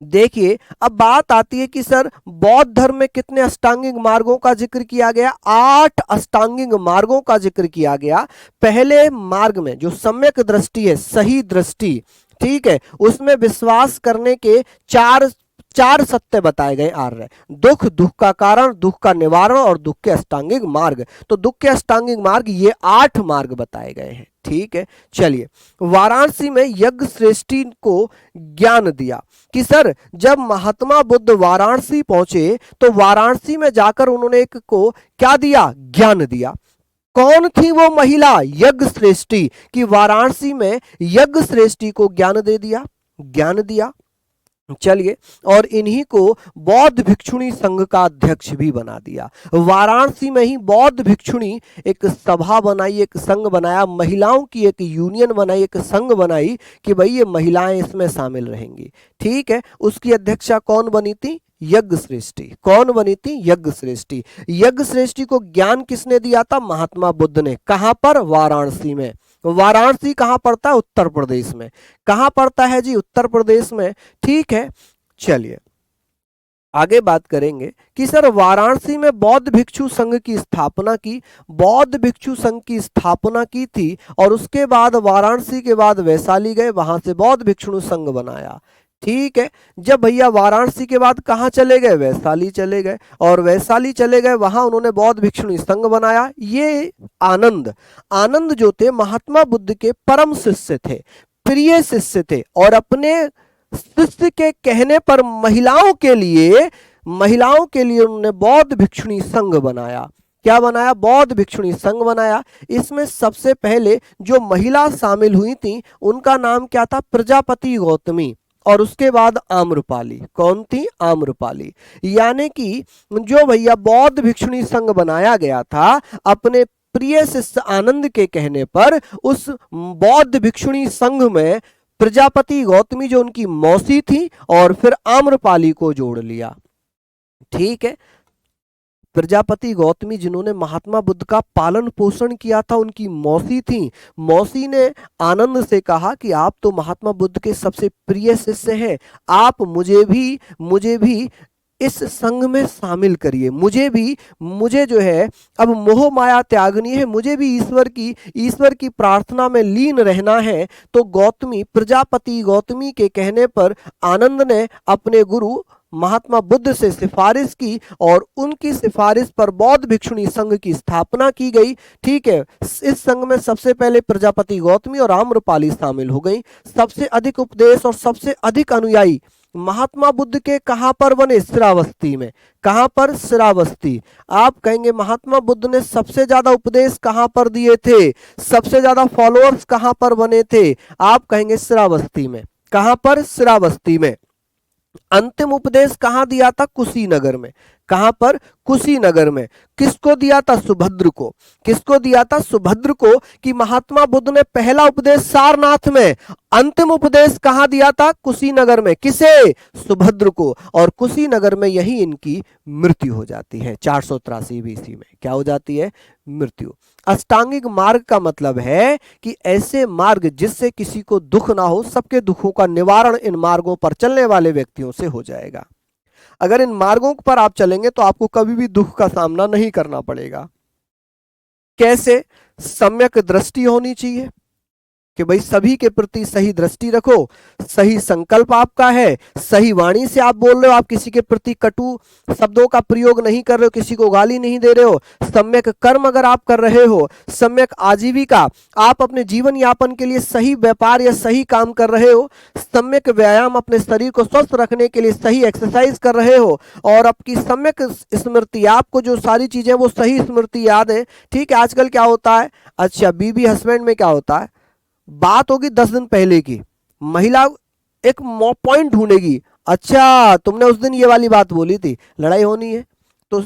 देखिए, अब बात आती है कि सर बौद्ध धर्म में कितने अष्टांगिक मार्गों का जिक्र किया गया? 8 अष्टांगिक मार्गों का जिक्र किया गया। पहले मार्ग में जो सम्यक दृष्टि है, सही दृष्टि, ठीक है, उसमें विश्वास करने के चार चार सत्य बताए गए आर्य: दुख, दुख का कारण, दुख का निवारण और दुख के अष्टांगिक मार्ग। तो दुख के अष्टांगिक मार्ग ये 8 मार्ग बताए गए हैं। ठीक है, चलिए, वाराणसी में यज्ञ श्रेष्ठी को ज्ञान दिया कि सर जब महात्मा बुद्ध वाराणसी पहुंचे तो वाराणसी में जाकर उन्होंने एक को क्या दिया? ज्ञान दिया। कौन थी वो महिला? यज्ञ श्रेष्ठी, कि वाराणसी में यज्ञ श्रेष्ठी को ज्ञान दे दिया, ज्ञान दिया। चलिए, और इन्हीं को बौद्ध भिक्षुणी संघ का अध्यक्ष भी बना दिया। वाराणसी में ही बौद्ध भिक्षुणी एक सभा बनाई, एक संघ बनाया, महिलाओं की एक यूनियन बनाई, एक संघ बनाई कि भाई ये महिलाएं इसमें शामिल रहेंगी। ठीक है, उसकी अध्यक्षा कौन बनी थी? यज्ञ श्रेष्ठी। कौन बनी थी? यज्ञ श्रेष्ठी। यज्ञ श्रेष्ठी को ज्ञान किसने दिया था? महात्मा बुद्ध ने। कहां पर? वाराणसी में। वाराणसी कहां पड़ता है? उत्तर प्रदेश में। कहां पड़ता है जी? उत्तर प्रदेश में। ठीक है, चलिए आगे बात करेंगे कि सर वाराणसी में बौद्ध भिक्षु संघ की स्थापना की। बौद्ध भिक्षु संघ की स्थापना की थी और उसके बाद वाराणसी के बाद वैशाली गए, वहां से बौद्ध भिक्षु संघ बनाया। ठीक है, जब भैया वाराणसी के बाद कहां चले गए? वैशाली चले गए, और वैशाली चले गए, वहां उन्होंने बौद्ध भिक्षुणी संघ बनाया। ये आनंद आनंद जो थे महात्मा बुद्ध के परम शिष्य थे, प्रिय शिष्य थे, और अपने शिष्य के कहने पर महिलाओं के लिए उन्होंने बौद्ध भिक्षुणी संघ बनाया। क्या बनाया? बौद्ध भिक्षुणी संघ बनाया। इसमें सबसे पहले जो महिला शामिल हुई थी उनका नाम क्या था? प्रजापति गौतमी, और उसके बाद आम्रपाली। कौन थी? आम्रपाली। यानी कि जो भैया बौद्ध भिक्षुणी संघ बनाया गया था, अपने प्रिय शिष्य आनंद के कहने पर उस बौद्ध भिक्षुणी संघ में प्रजापति गौतमी जो उनकी मौसी थी और फिर आम्रपाली को जोड़ लिया। ठीक है, प्रजापति गौतमी जिन्होंने महात्मा बुद्ध का पालन पोषण किया था, उनकी मौसी थी। मौसी ने आनंद से कहा कि आप तो महात्मा बुद्ध के सबसे प्रिय शिष्य हैं, आप मुझे भी इस संघ में शामिल करिए। मुझे जो है अब मोह माया त्यागनी है, मुझे भी ईश्वर की प्रार्थना में लीन रहना है। तो प्रजापति गौतमी के कहने पर आनंद ने अपने गुरु महात्मा बुद्ध से सिफारिश की और उनकी सिफारिश पर बौद्ध भिक्षुणी संघ की स्थापना की गई। ठीक है, इस संघ में सबसे पहले प्रजापति गौतमी और आम्रपाली शामिल हो गई। सबसे अधिक उपदेश और सबसे अधिक अनुयायी महात्मा बुद्ध के कहां पर बने? श्रावस्ती में। कहां पर? श्रावस्ती। आप कहेंगे महात्मा बुद्ध ने सबसे ज्यादा उपदेश कहां पर दिए थे? सबसे ज्यादा फॉलोअर्स कहां पर बने थे? आप कहेंगे श्रावस्ती में। कहां पर? श्रावस्ती में। अंतिम उपदेश कहां दिया था? कुशीनगर में। कहां पर? कुशीनगर में। किसको दिया था? सुभद्र को। किसको दिया था? सुभद्र को। कि महात्मा बुद्ध ने पहला उपदेश सारनाथ में, अंतिम उपदेश कहां दिया था? कुशीनगर में। किसे? सुभद्र को। और कुशीनगर में यही इनकी मृत्यु हो जाती है 483 बीसी में। क्या हो जाती है? मृत्यु। अष्टांगिक मार्ग का मतलब है कि ऐसे मार्ग जिससे किसी को दुख ना हो, सबके दुखों का निवारण इन मार्गों पर चलने वाले व्यक्तियों से हो जाएगा। अगर इन मार्गों पर आप चलेंगे तो आपको कभी भी दुख का सामना नहीं करना पड़ेगा। कैसे? सम्यक दृष्टि होनी चाहिए। कि भाई सभी के प्रति सही दृष्टि रखो, सही संकल्प आपका है, सही वाणी से आप बोल रहे हो, आप किसी के प्रति कटु शब्दों का प्रयोग नहीं कर रहे हो, किसी को गाली नहीं दे रहे हो, सम्यक कर्म अगर आप कर रहे हो, सम्यक आजीविका, आप अपने जीवन यापन के लिए सही व्यापार या सही काम कर रहे हो, सम्यक व्यायाम, अपने शरीर को स्वस्थ रखने के लिए सही एक्सरसाइज कर रहे हो, और आपकी सम्यक स्मृति, आपको जो सारी चीजें वो सही स्मृति याद है। ठीक है, आजकल क्या होता है, अच्छा बीबी हस्बैंड में क्या होता है, बात होगी 10 दिन पहले की, महिला एक पॉइंट ढूंढेगी, अच्छा तुमने उस दिन ये वाली बात बोली थी, लड़ाई होनी है। तो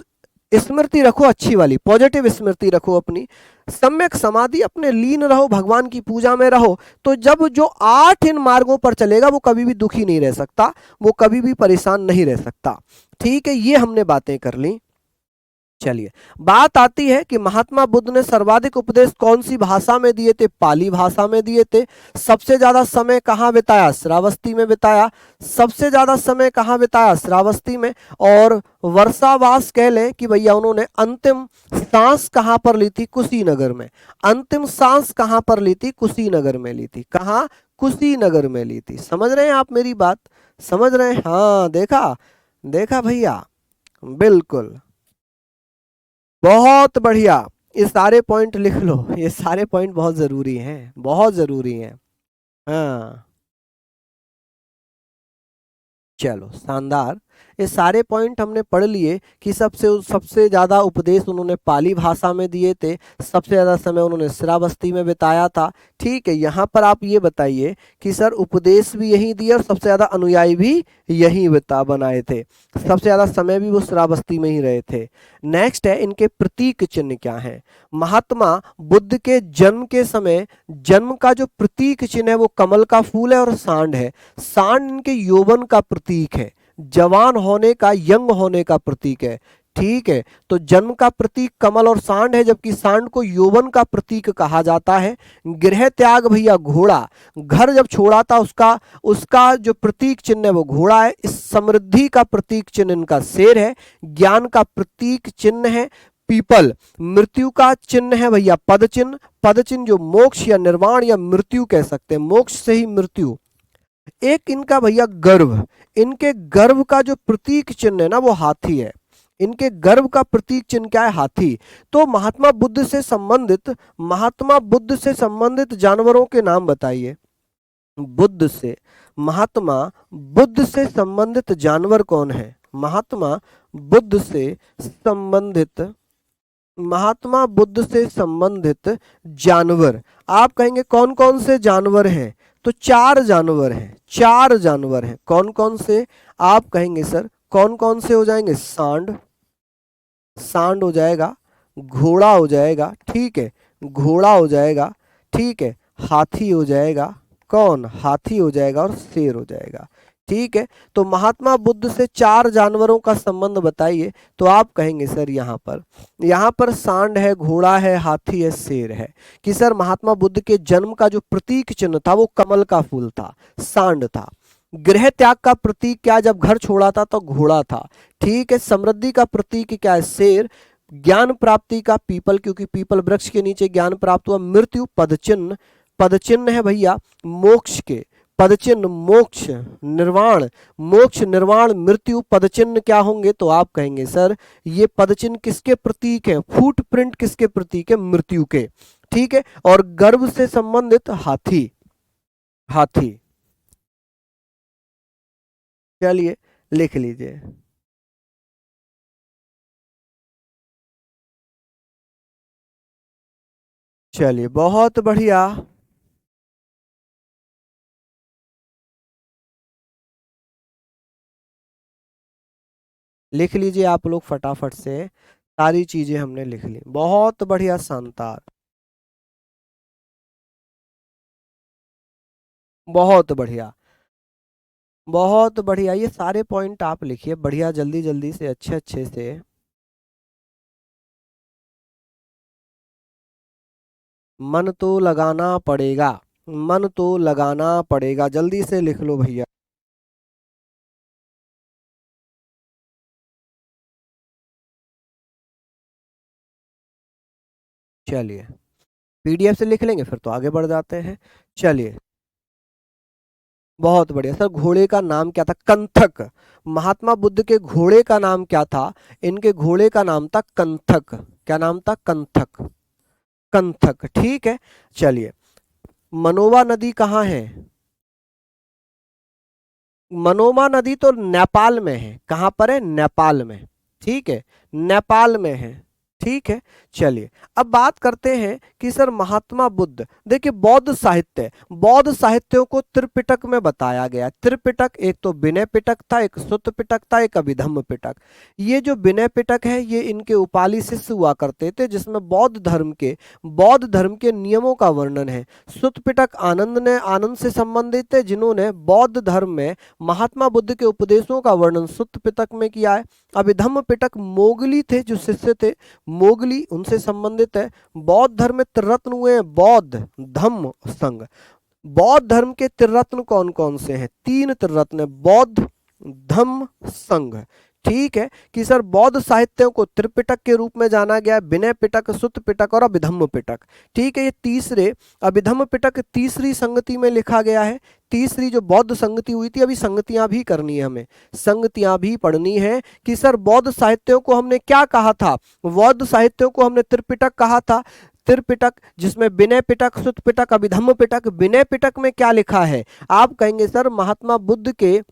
स्मृति रखो, अच्छी वाली पॉजिटिव स्मृति रखो अपनी, सम्यक समाधि, अपने लीन रहो, भगवान की पूजा में रहो। तो जब जो 8 इन मार्गों पर चलेगा वो कभी भी दुखी नहीं रह सकता, वो कभी भी परेशान नहीं रह सकता। ठीक है, ये हमने बातें कर ली। चलिए, बात आती है कि महात्मा बुद्ध ने सर्वाधिक उपदेश कौन सी भाषा में दिए थे, पाली भाषा में दिए थे। सबसे ज्यादा समय कहाँ बिताया, श्रावस्ती में बिताया। सबसे ज्यादा समय कहाँ बिताया, श्रावस्ती में। और वर्षावास कह लें कि भैया उन्होंने अंतिम सांस कहाँ पर ली थी, कुशीनगर में। अंतिम सांस कहाँ पर ली थी, कुशीनगर में ली थी। कहाँ, कुशीनगर में ली थी। समझ रहे हैं आप मेरी बात, समझ रहे हैं, हाँ देखा, देखा भैया, बिल्कुल, बहुत बढ़िया। ये सारे पॉइंट लिख लो, ये सारे पॉइंट बहुत जरूरी हैं, बहुत जरूरी हैं। हाँ, चलो शानदार। ये सारे पॉइंट हमने पढ़ लिए कि सबसे ज्यादा उपदेश उन्होंने पाली भाषा में दिए थे, सबसे ज्यादा समय उन्होंने श्रावस्ती में बिताया था। ठीक है, यहाँ पर आप ये बताइए कि सर उपदेश भी यही दिए और सबसे ज्यादा अनुयायी भी यही बनाए थे, सबसे ज्यादा समय भी वो श्रावस्ती में ही रहे थे। नेक्स्ट है, इनके प्रतीक चिन्ह क्या है। महात्मा बुद्ध के जन्म के समय जन्म का जो प्रतीक चिन्ह है वो कमल का फूल है और सांड है। सांड इनके यौवन का प्रतीक है, जवान होने का, यंग होने का प्रतीक है। ठीक है, तो जन्म का प्रतीक कमल और सांड है, जबकि सांड को यौवन का प्रतीक कहा जाता है। गृह त्याग भैया घोड़ा, घर जब छोड़ा था उसका उसका जो प्रतीक चिन्ह है वो घोड़ा है। इस समृद्धि का प्रतीक चिन्ह इनका शेर है। ज्ञान का प्रतीक चिन्ह है पीपल। मृत्यु का चिन्ह है भैया पद चिन्ह। पद चिन्ह जो मोक्ष या निर्वाण या मृत्यु कह सकते हैं, मोक्ष से ही मृत्यु। एक इनका भैया गर्व, इनके गर्व का जो प्रतीक चिन्ह है ना वो हाथी है। इनके गर्व का प्रतीक चिन्ह क्या है, हाथी। तो महात्मा बुद्ध से संबंधित जानवरों के नाम बताइए। बुद्ध से, महात्मा बुद्ध से संबंधित जानवर कौन है, महात्मा बुद्ध से संबंधित, महात्मा बुद्ध से संबंधित जानवर। आप कहेंगे कौन कौन से जानवर हैं, तो 4 जानवर हैं, 4 जानवर हैं। कौन कौन से, आप कहेंगे सर कौन कौन से हो जाएंगे, सांड, सांड हो जाएगा, घोड़ा हो जाएगा, ठीक है, घोड़ा हो जाएगा, ठीक है, हाथी हो जाएगा, कौन, हाथी हो जाएगा, और शेर हो जाएगा। ठीक है, तो महात्मा बुद्ध से 4 जानवरों का संबंध बताइए। तो आप कहेंगे सर यहाँ पर सांड है, घोड़ा है, हाथी है, शेर है। कि सर महात्मा बुद्ध के जन्म का जो प्रतीक चिन्ह था वो कमल का फूल था, सांड था। गृह त्याग का प्रतीक क्या, जब घर छोड़ा था तो घोड़ा था। ठीक है, समृद्धि का प्रतीक क्या है, शेर। ज्ञान प्राप्ति का पीपल, क्योंकि पीपल वृक्ष के नीचे ज्ञान प्राप्त हुआ। मृत्यु पदचिन्ह, पदचिन्ह है भैया मोक्ष के, पदचिन्ह मोक्ष निर्वाण, मोक्ष निर्वाण मृत्यु पदचिन्ह क्या होंगे, तो आप कहेंगे सर ये पदचिन्ह किसके प्रतीक है, फुटप्रिंट किसके प्रतीक है, मृत्यु के। ठीक है, और गर्भ से संबंधित हाथी, हाथी। चलिए लिख लीजिए। चलिए बहुत बढ़िया, लिख लीजिए आप लोग फटाफट से, सारी चीजें हमने लिख ली, बहुत बढ़िया, शानदार, बहुत बढ़िया, बहुत बढ़िया। ये सारे पॉइंट आप लिखिए बढ़िया, जल्दी जल्दी से, अच्छे अच्छे से। मन तो लगाना पड़ेगा, मन तो लगाना पड़ेगा, जल्दी से लिख लो भैया। चलिए पीडीएफ से लिख लेंगे फिर तो आगे बढ़ जाते हैं। चलिए, बहुत बढ़िया सर। घोड़े का नाम क्या था? कंथक। महात्मा बुद्ध के घोड़े का नाम क्या था? इनके घोड़े का नाम था कंथक। क्या नाम था? कंथक। कंथक, ठीक है। चलिए, मनोवा नदी कहाँ है? मनोवा नदी तो नेपाल में है। कहाँ पर है? नेपाल में। ठीक है, नेपाल में है। ठीक है। चलिए, अब बात करते हैं कि सर महात्मा बुद्ध, देखिए बौद्ध साहित्य, बौद्ध साहित्यों को त्रिपिटक में बताया गया। त्रिपिटक, एक तो विनय पिटक था, एक सुत्त पिटक था, एक अभिधम्म पिटक। ये जो विनय पिटक है ये इनके उपाली शिष्य हुआ करते थे, जिसमें बौद्ध धर्म के नियमों का वर्णन है। सुत्त पिटक आनंद से संबंधित है, जिन्होंने बौद्ध धर्म में महात्मा बुद्ध के उपदेशों का वर्णन सुत्त पिटक में किया है। अभिधम्म पिटक मोगली थे, जो शिष्य थे मोगली, उनसे संबंधित है। बौद्ध धर्म में त्रिरत्न हुए हैं, बौद्ध धम्म संघ। बौद्ध धर्म के त्रिरत्न कौन कौन से हैं? 3 त्रिरत्न है, बौद्ध धम्म संघ। ठीक है कि सर बौद्ध साहित्यों को त्रिपिटक के रूप में जाना गया है, विनय पिटक, सुत्त पिटक और अभिधम्म पिटक। ठीक है, ये तीसरे अभिधम्म पिटक तीसरी संगति में लिखा गया है। तीसरी जो बौद्ध संगति हुई थी, अभी संगतियां भी करनी है हमें, संगतियां भी पढ़नी है कि सर बौद्ध साहित्यों को हमने क्या कहा था? बौद्ध साहित्यों को हमने त्रिपिटक कहा था। त्रिपिटक जिसमें विनय पिटक, सुत्त पिटक, अभिधम्म पिटक। विनय पिटक में क्या लिखा है? आप कहेंगे सर महात्मा बुद्ध के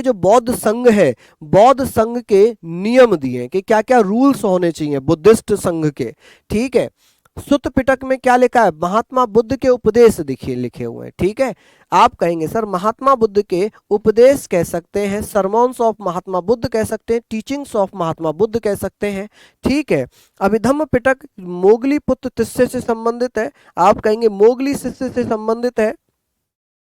जो बौद्ध संघ है, बौद्ध संघ के नियम दिए कि क्या क्या रूल्स होने चाहिए बुद्धिस्ट संघ के। ठीक है। सुत्त पिटक में क्या लिखा है? महात्मा बुद्ध के उपदेश दिखिए लिखे हुए हैं। ठीक है, आप कहेंगे सर महात्मा बुद्ध के उपदेश कह सकते हैं, सरमॉन्स ऑफ महात्मा बुद्ध कह सकते हैं, टीचिंग्स ऑफ महात्मा बुद्ध कह सकते हैं। ठीक है। अभिधम्म पिटक मोगली पुत्र शिष्य से संबंधित है, आप कहेंगे मोगली शिष्य से संबंधित है।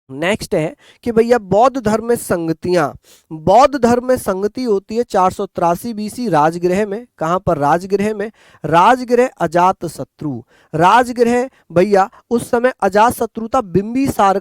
नेक्स्ट है कि भैया बौद्ध धर्म में संगतियां, बौद्ध धर्म में संगति होती है 483 बीसी राजगृह में। कहां पर? राजगृह में। राजगृह अजात शत्रु, राजगृह भैया उस समय अजात शत्रु था, बिंबिसार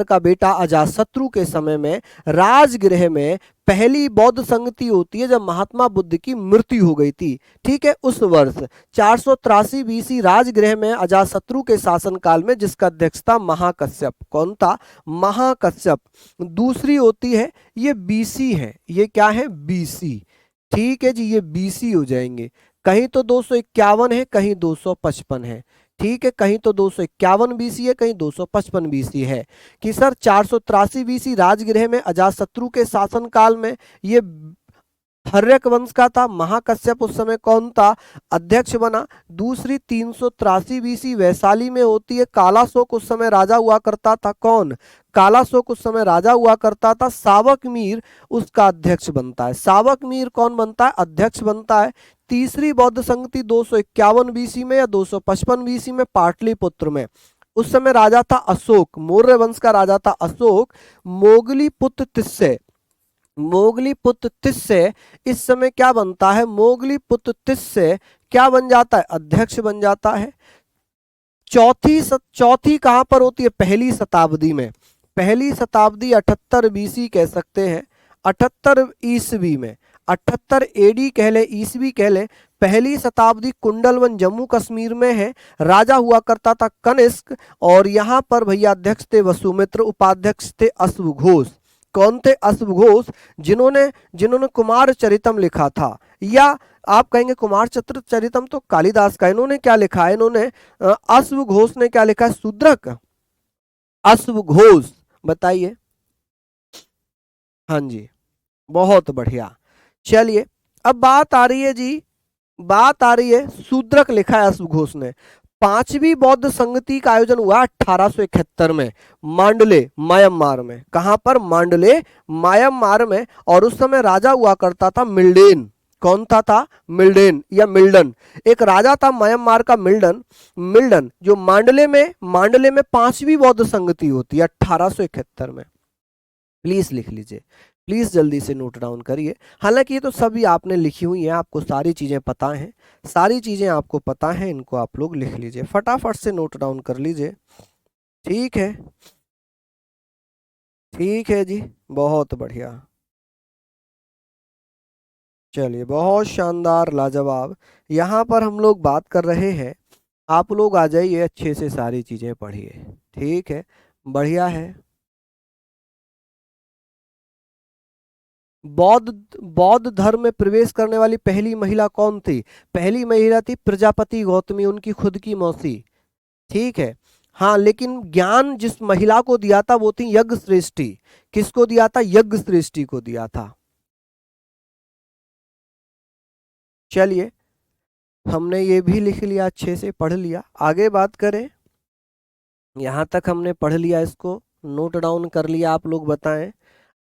का बेटा अजात शत्रु के समय में राजगृह में पहली बौद्ध संगति होती है, जब महात्मा बुद्ध की मृत्यु हो गई थी। ठीक है, उस वर्ष 483 बीसी राजगृह में अजातशत्रु के शासनकाल में, जिसका अध्यक्ष था महाकश्यप। कौन था? महाकश्यप। दूसरी होती है, ये बीसी है, ये क्या है? बीसी। ठीक है जी, ये बीसी हो जाएंगे। कहीं तो 251 है, कहीं 255 है। ठीक है, कहीं तो 251 बीसी है, कहीं 255 बीसी है। कि सर 483 बीसी राजगृह में अजातशत्रु के शासनकाल में ये हर्यक वंश का था। महाकश्यप उस समय कौन था? अध्यक्ष बना। दूसरी 383 बीसी वैशाली में होती है, कालाशोक उस समय राजा हुआ करता था। कौन? कालाशोक उस समय राजा हुआ करता था। सावक मीर उसका अध्यक्ष बनता है। सावक मीर कौन बनता है? अध्यक्ष बनता है। तीसरी बौद्ध संगति 251 बीसी में या 255 बीसी में पाटलिपुत्र में। उस समय राजा था अशोक, मौर्य वंश का राजा था अशोक। मोगली पुत्र तिस्य इस समय क्या बनता है? मोगली पुत्र तिस्य क्या बन जाता है? अध्यक्ष बन जाता है। चौथी कहां पर होती है? पहली शताब्दी में। पहली शताब्दी 78 बीसी कह सकते हैं, 78 ईस्वी में, 78 एडी कह ले, ईस्वी कह ले। पहली शताब्दी कुंडलवन जम्मू कश्मीर में है। राजा हुआ करता था कनिष्क, और यहां पर भैया अध्यक्ष थे वसुमित्र, उपाध्यक्ष थे अश्वघोष। कौन थे? अश्वघोष, जिन्होंने कुमार चरितम लिखा था। या आप कहेंगे कुमार चरितम तो कालिदास का, इन्होंने क्या लिखा है? इन्होंने अश्वघोष ने क्या लिखा है? शूद्रक। अश्वघोष, बताइए। हाँ जी, बहुत बढ़िया। चलिए, अब बात आ रही है जी, बात आ रही है, शूद्रक लिखा है अश्वघोष ने। पांचवी बौद्ध संगति का आयोजन हुआ 1871 में मांडले म्यांमार में। कहां पर? मांडले म्यांमार में। और उस समय राजा हुआ करता था मिल्डेन। कौन था? मिल्डेन या मिल्डन। एक राजा था म्यांमार का मिल्डन जो मांडले में पांचवी बौद्ध संगति होती है 1871 में। प्लीज लिख लीजिए, प्लीज जल्दी से नोट डाउन करिए। हालांकि ये तो सभी आपने लिखी हुई हैं, आपको सारी चीजें पता हैं, सारी चीजें आपको पता हैं, इनको आप लोग लिख लीजिए, फटाफट से नोट डाउन कर लीजिए। ठीक है, ठीक है जी, बहुत बढ़िया। चलिए, बहुत शानदार, लाजवाब। यहाँ पर हम लोग बात कर रहे हैं आप लोग आ जाइए, अच्छे से सारी चीजें पढ़िए। ठीक है, बढ़िया है। बौद्ध बौद्ध धर्म में प्रवेश करने वाली पहली महिला कौन थी? पहली महिला थी प्रजापति गौतमी, उनकी खुद की मौसी। ठीक है। हाँ, लेकिन ज्ञान जिस महिला को दिया था वो थी यज्ञ श्रेष्ठी। किसको दिया था? यज्ञ श्रेष्ठी को दिया था। चलिए, हमने ये भी लिख लिया, अच्छे से पढ़ लिया। आगे बात करें। यहाँ तक हमने पढ़ लिया, इसको नोट डाउन कर लिया, आप लोग बताएं।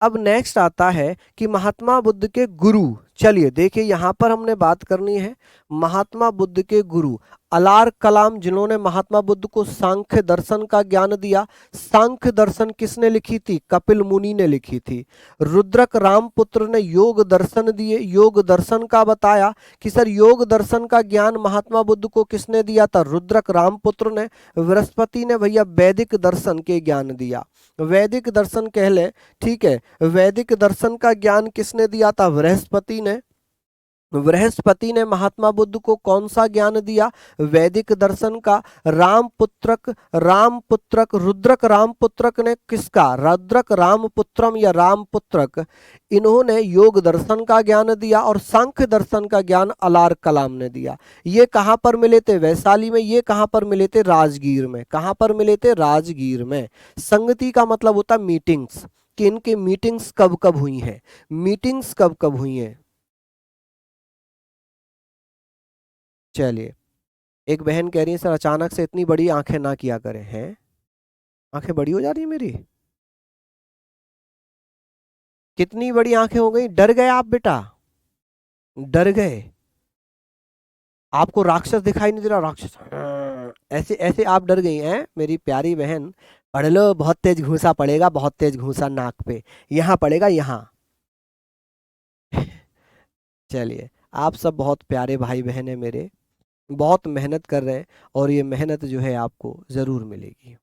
अब नेक्स्ट आता है कि महात्मा बुद्ध के गुरु। चलिए देखिए, यहाँ पर हमने बात करनी है महात्मा बुद्ध के गुरु अलार कलाम, जिन्होंने महात्मा बुद्ध को सांख्य दर्शन का ज्ञान दिया। सांख्य दर्शन किसने लिखी थी? कपिल मुनि ने लिखी थी। रुद्रक रामपुत्र ने योग दर्शन दिए, योग दर्शन का बताया कि सर योग दर्शन का ज्ञान महात्मा बुद्ध को किसने दिया था? रुद्रक रामपुत्र ने। बृहस्पति ने भैया वैदिक दर्शन के ज्ञान दिया, वैदिक दर्शन कह ले। ठीक है, वैदिक दर्शन का ज्ञान किसने दिया था? बृहस्पति ने। बृहस्पति ने महात्मा बुद्ध को कौन सा ज्ञान दिया? वैदिक दर्शन का। रामपुत्रक रुद्रक रामपुत्रक ने किसका? रुद्रक रामपुत्रम या रामपुत्रक, इन्होंने योग दर्शन का ज्ञान दिया और सांख्य दर्शन का ज्ञान अलार कलाम ने दिया। ये कहां पर मिले थे? वैशाली में। ये कहां पर मिले थे? राजगीर में। कहां पर मिले थे? राजगीर में। संगति का मतलब होता मीटिंग्स, कि इनकी मीटिंग्स कब कब हुई हैं, मीटिंग्स कब कब हुई हैं। चलिए, एक बहन कह रही है सर अचानक से इतनी बड़ी आंखें ना किया करें। हैं, आंखें बड़ी हो जा रही है मेरी? कितनी बड़ी आंखें हो गई? डर गए आप बेटा? डर गए? आपको राक्षस दिखाई नहीं दे रहा? राक्षस ऐसे ऐसे आप डर गई हैं मेरी प्यारी बहन? पढ़ लो, बहुत तेज घूंसा पड़ेगा, बहुत तेज घूंसा नाक पे, यहाँ पड़ेगा यहाँ। चलिए, आप सब बहुत प्यारे भाई बहन है मेरे, बहुत मेहनत कर रहे हैं और ये मेहनत जो है आपको ज़रूर मिलेगी।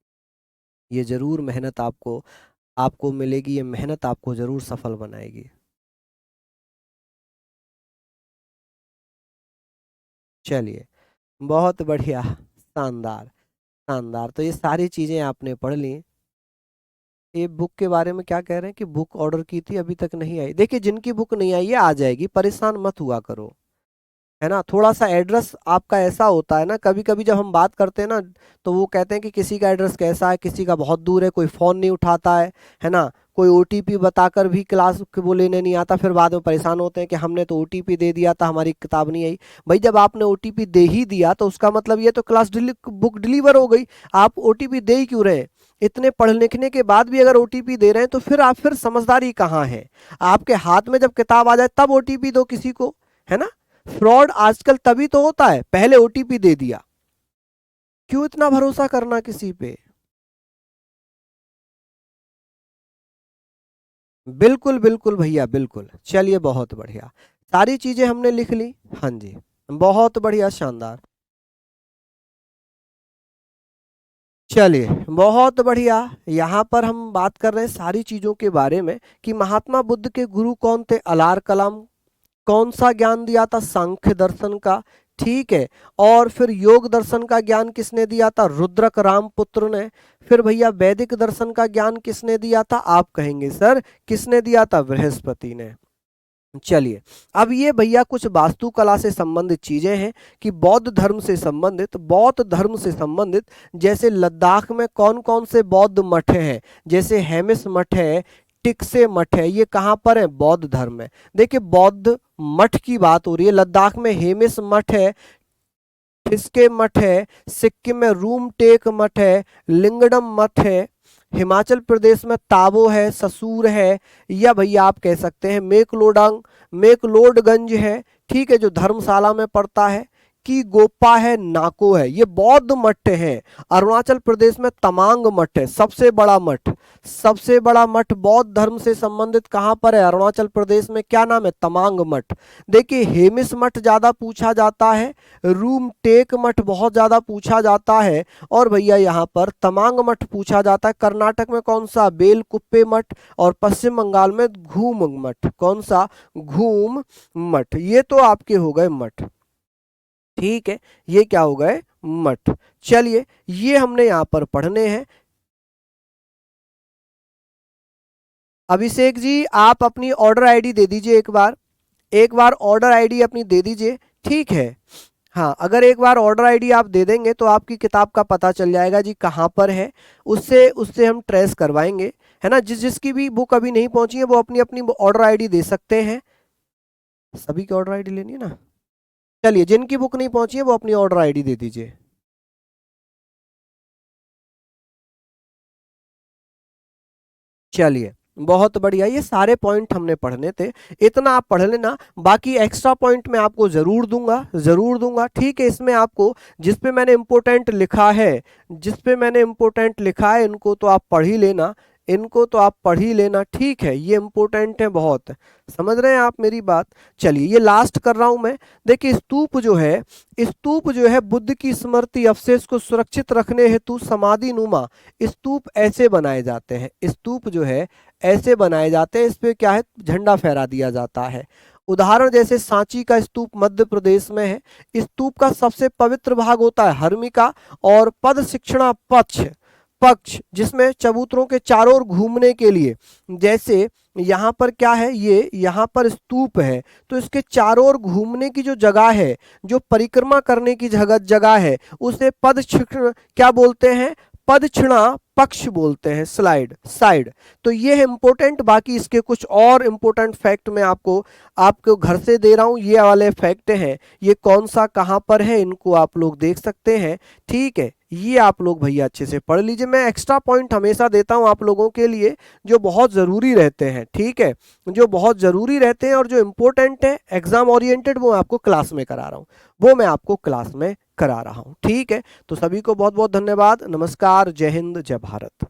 ये ज़रूर मेहनत आपको आपको मिलेगी, ये मेहनत आपको ज़रूर सफल बनाएगी। चलिए, बहुत बढ़िया, शानदार शानदार। तो ये सारी चीज़ें आपने पढ़ ली। ये बुक के बारे में क्या कह रहे हैं कि बुक ऑर्डर की थी अभी तक नहीं आई। देखिए, जिनकी बुक नहीं आई है आ जाएगी, परेशान मत हुआ करो, है ना। थोड़ा सा एड्रेस आपका ऐसा होता है ना, कभी कभी जब हम बात करते हैं ना तो वो कहते हैं कि किसी का एड्रेस कैसा है, किसी का बहुत दूर है, कोई फ़ोन नहीं उठाता है ना, कोई ओटीपी बताकर भी क्लास के वो लेने नहीं आता, फिर बाद में परेशान होते हैं कि हमने तो ओटीपी दे दिया था, हमारी किताब नहीं आई। भाई, जब आपने ओटीपी दे ही दिया तो उसका मतलब ये तो क्लास बुक डिलीवर हो गई। आप ओटीपी दे ही क्यों रहे हैं? इतने पढ़ लिखने के बाद भी अगर ओटीपी दे रहे हैं तो फिर आप, फिर समझदारी कहाँ है? आपके हाथ में जब किताब आ जाए तब ओटीपी दो किसी को, है ना। फ्रॉड आजकल तभी तो होता है, पहले ओटीपी दे दिया। क्यों इतना भरोसा करना किसी पे? बिल्कुल बिल्कुल भैया, बिल्कुल। चलिए, बहुत बढ़िया, सारी चीजें हमने लिख ली। हाँ जी, बहुत बढ़िया, शानदार। चलिए, बहुत बढ़िया। यहाँ पर हम बात कर रहे हैं सारी चीजों के बारे में कि महात्मा बुद्ध के गुरु कौन थे? अलार कलाम। कौन सा ज्ञान दिया था? सांख्य दर्शन का। ठीक है, और फिर योग दर्शन का ज्ञान किसने दिया था? रुद्रक रामपुत्र ने। फिर भैया वैदिक दर्शन का ज्ञान किसने दिया था? आप कहेंगे सर किसने दिया था? बृहस्पति ने। चलिए, अब ये भैया कुछ वास्तुकला से संबंधित चीजें हैं कि बौद्ध धर्म से संबंधित जैसे लद्दाख में कौन कौन से बौद्ध मठ हैं? जैसे हेमिस मठ है, टिक्से मठ है, ये कहाँ पर है? बौद्ध धर्म में। देखिए, बौद्ध मठ की बात हो रही है, लद्दाख में हेमिस मठ है, ठिस्के मठ है, सिक्किम में रूमटेक मठ है, लिंगडम मठ है, हिमाचल प्रदेश में ताबो है, ससूर है, या भैया आप कह सकते हैं मेकलोडगंज है। ठीक है, जो धर्मशाला में पड़ता है, की गोपा है, नाको है, ये बौद्ध मठ है। अरुणाचल प्रदेश में तमांग मठ है, सबसे बड़ा मठ, सबसे बड़ा मठ बौद्ध धर्म से संबंधित कहाँ पर है? अरुणाचल प्रदेश में। क्या नाम है? तमांग मठ। देखिए, हेमिस मठ ज्यादा पूछा जाता है, रूम टेक मठ बहुत ज्यादा पूछा जाता है, और भैया यहाँ पर तमांग मठ पूछा जाता है। कर्नाटक में कौन सा? बेलकुप्पे मठ, और पश्चिम बंगाल में घूम मठ। कौन सा? घूम मठ। ये तो आपके हो गए मठ। ठीक है, ये क्या हो गए? मठ। चलिए ये हमने यहाँ पर पढ़ने हैं। अभिषेक जी आप अपनी ऑर्डर आईडी दे दीजिए, एक बार ऑर्डर आईडी अपनी दे दीजिए, ठीक है। हाँ, अगर एक बार ऑर्डर आईडी आप दे देंगे तो आपकी किताब का पता चल जाएगा जी कहाँ पर है, उससे उससे हम ट्रेस करवाएंगे, है ना। जिसकी भी बुक अभी नहीं पहुंची है वो अपनी अपनी ऑर्डर आईडी दे सकते हैं। सभी की ऑर्डर आईडी लेनी है ना। चलिए जिनकी बुक नहीं पहुंची है वो अपनी ऑर्डर आईडी दे दीजिए। चलिए बहुत बढ़िया, ये सारे पॉइंट हमने पढ़ने थे, इतना आप पढ़ लेना। बाकी एक्स्ट्रा पॉइंट मैं आपको जरूर दूंगा, जरूर दूंगा, ठीक है। इसमें आपको जिस पे मैंने इम्पोर्टेंट लिखा है, जिस पे मैंने इम्पोर्टेंट लिखा है इनको तो आप पढ़ ही लेना, इनको तो आप पढ़ ही लेना, ठीक है। ये इम्पोर्टेंट है बहुत, समझ रहे हैं आप मेरी बात। चलिए ये लास्ट कर रहा हूं मैं। देखिए स्तूप जो है बुद्ध की स्मृति अवशेष को सुरक्षित रखने हेतु समाधि नुमा स्तूप ऐसे बनाए जाते हैं। स्तूप जो है ऐसे बनाए जाते हैं, इस पे क्या है, झंडा फहरा दिया जाता है। उदाहरण जैसे सांची का स्तूप मध्य प्रदेश में है। स्तूप का सबसे पवित्र भाग होता है हर्मिका और पद शिक्षणा पक्ष पक्ष जिसमें चबूतरों के चारों ओर घूमने के लिए, जैसे यहाँ पर क्या है, ये यहाँ पर स्तूप है तो इसके चारों ओर घूमने की जो जगह है, जो परिक्रमा करने की जगह है, उसे पद क्या बोलते हैं, पदक्षिणा पक्ष बोलते हैं, स्लाइड साइड। तो ये है इंपॉर्टेंट। बाकी इसके कुछ और इंपॉर्टेंट फैक्ट मैं आपको घर से दे रहा हूं, ये वाले फैक्ट हैं, ये कौन सा कहां पर है इनको आप लोग देख सकते हैं, ठीक है। ये आप लोग भैया अच्छे से पढ़ लीजिए। मैं एक्स्ट्रा पॉइंट हमेशा देता हूं आप लोगों के लिए जो बहुत ज़रूरी रहते हैं, ठीक है, जो बहुत ज़रूरी रहते हैं और जो इम्पोर्टेंट है एग्जाम ओरिएंटेड, वो आपको क्लास में करा रहा हूँ, वो मैं आपको क्लास में करा रहा हूँ, ठीक है। तो सभी को बहुत बहुत धन्यवाद, नमस्कार, जय हिंद, जय भारत।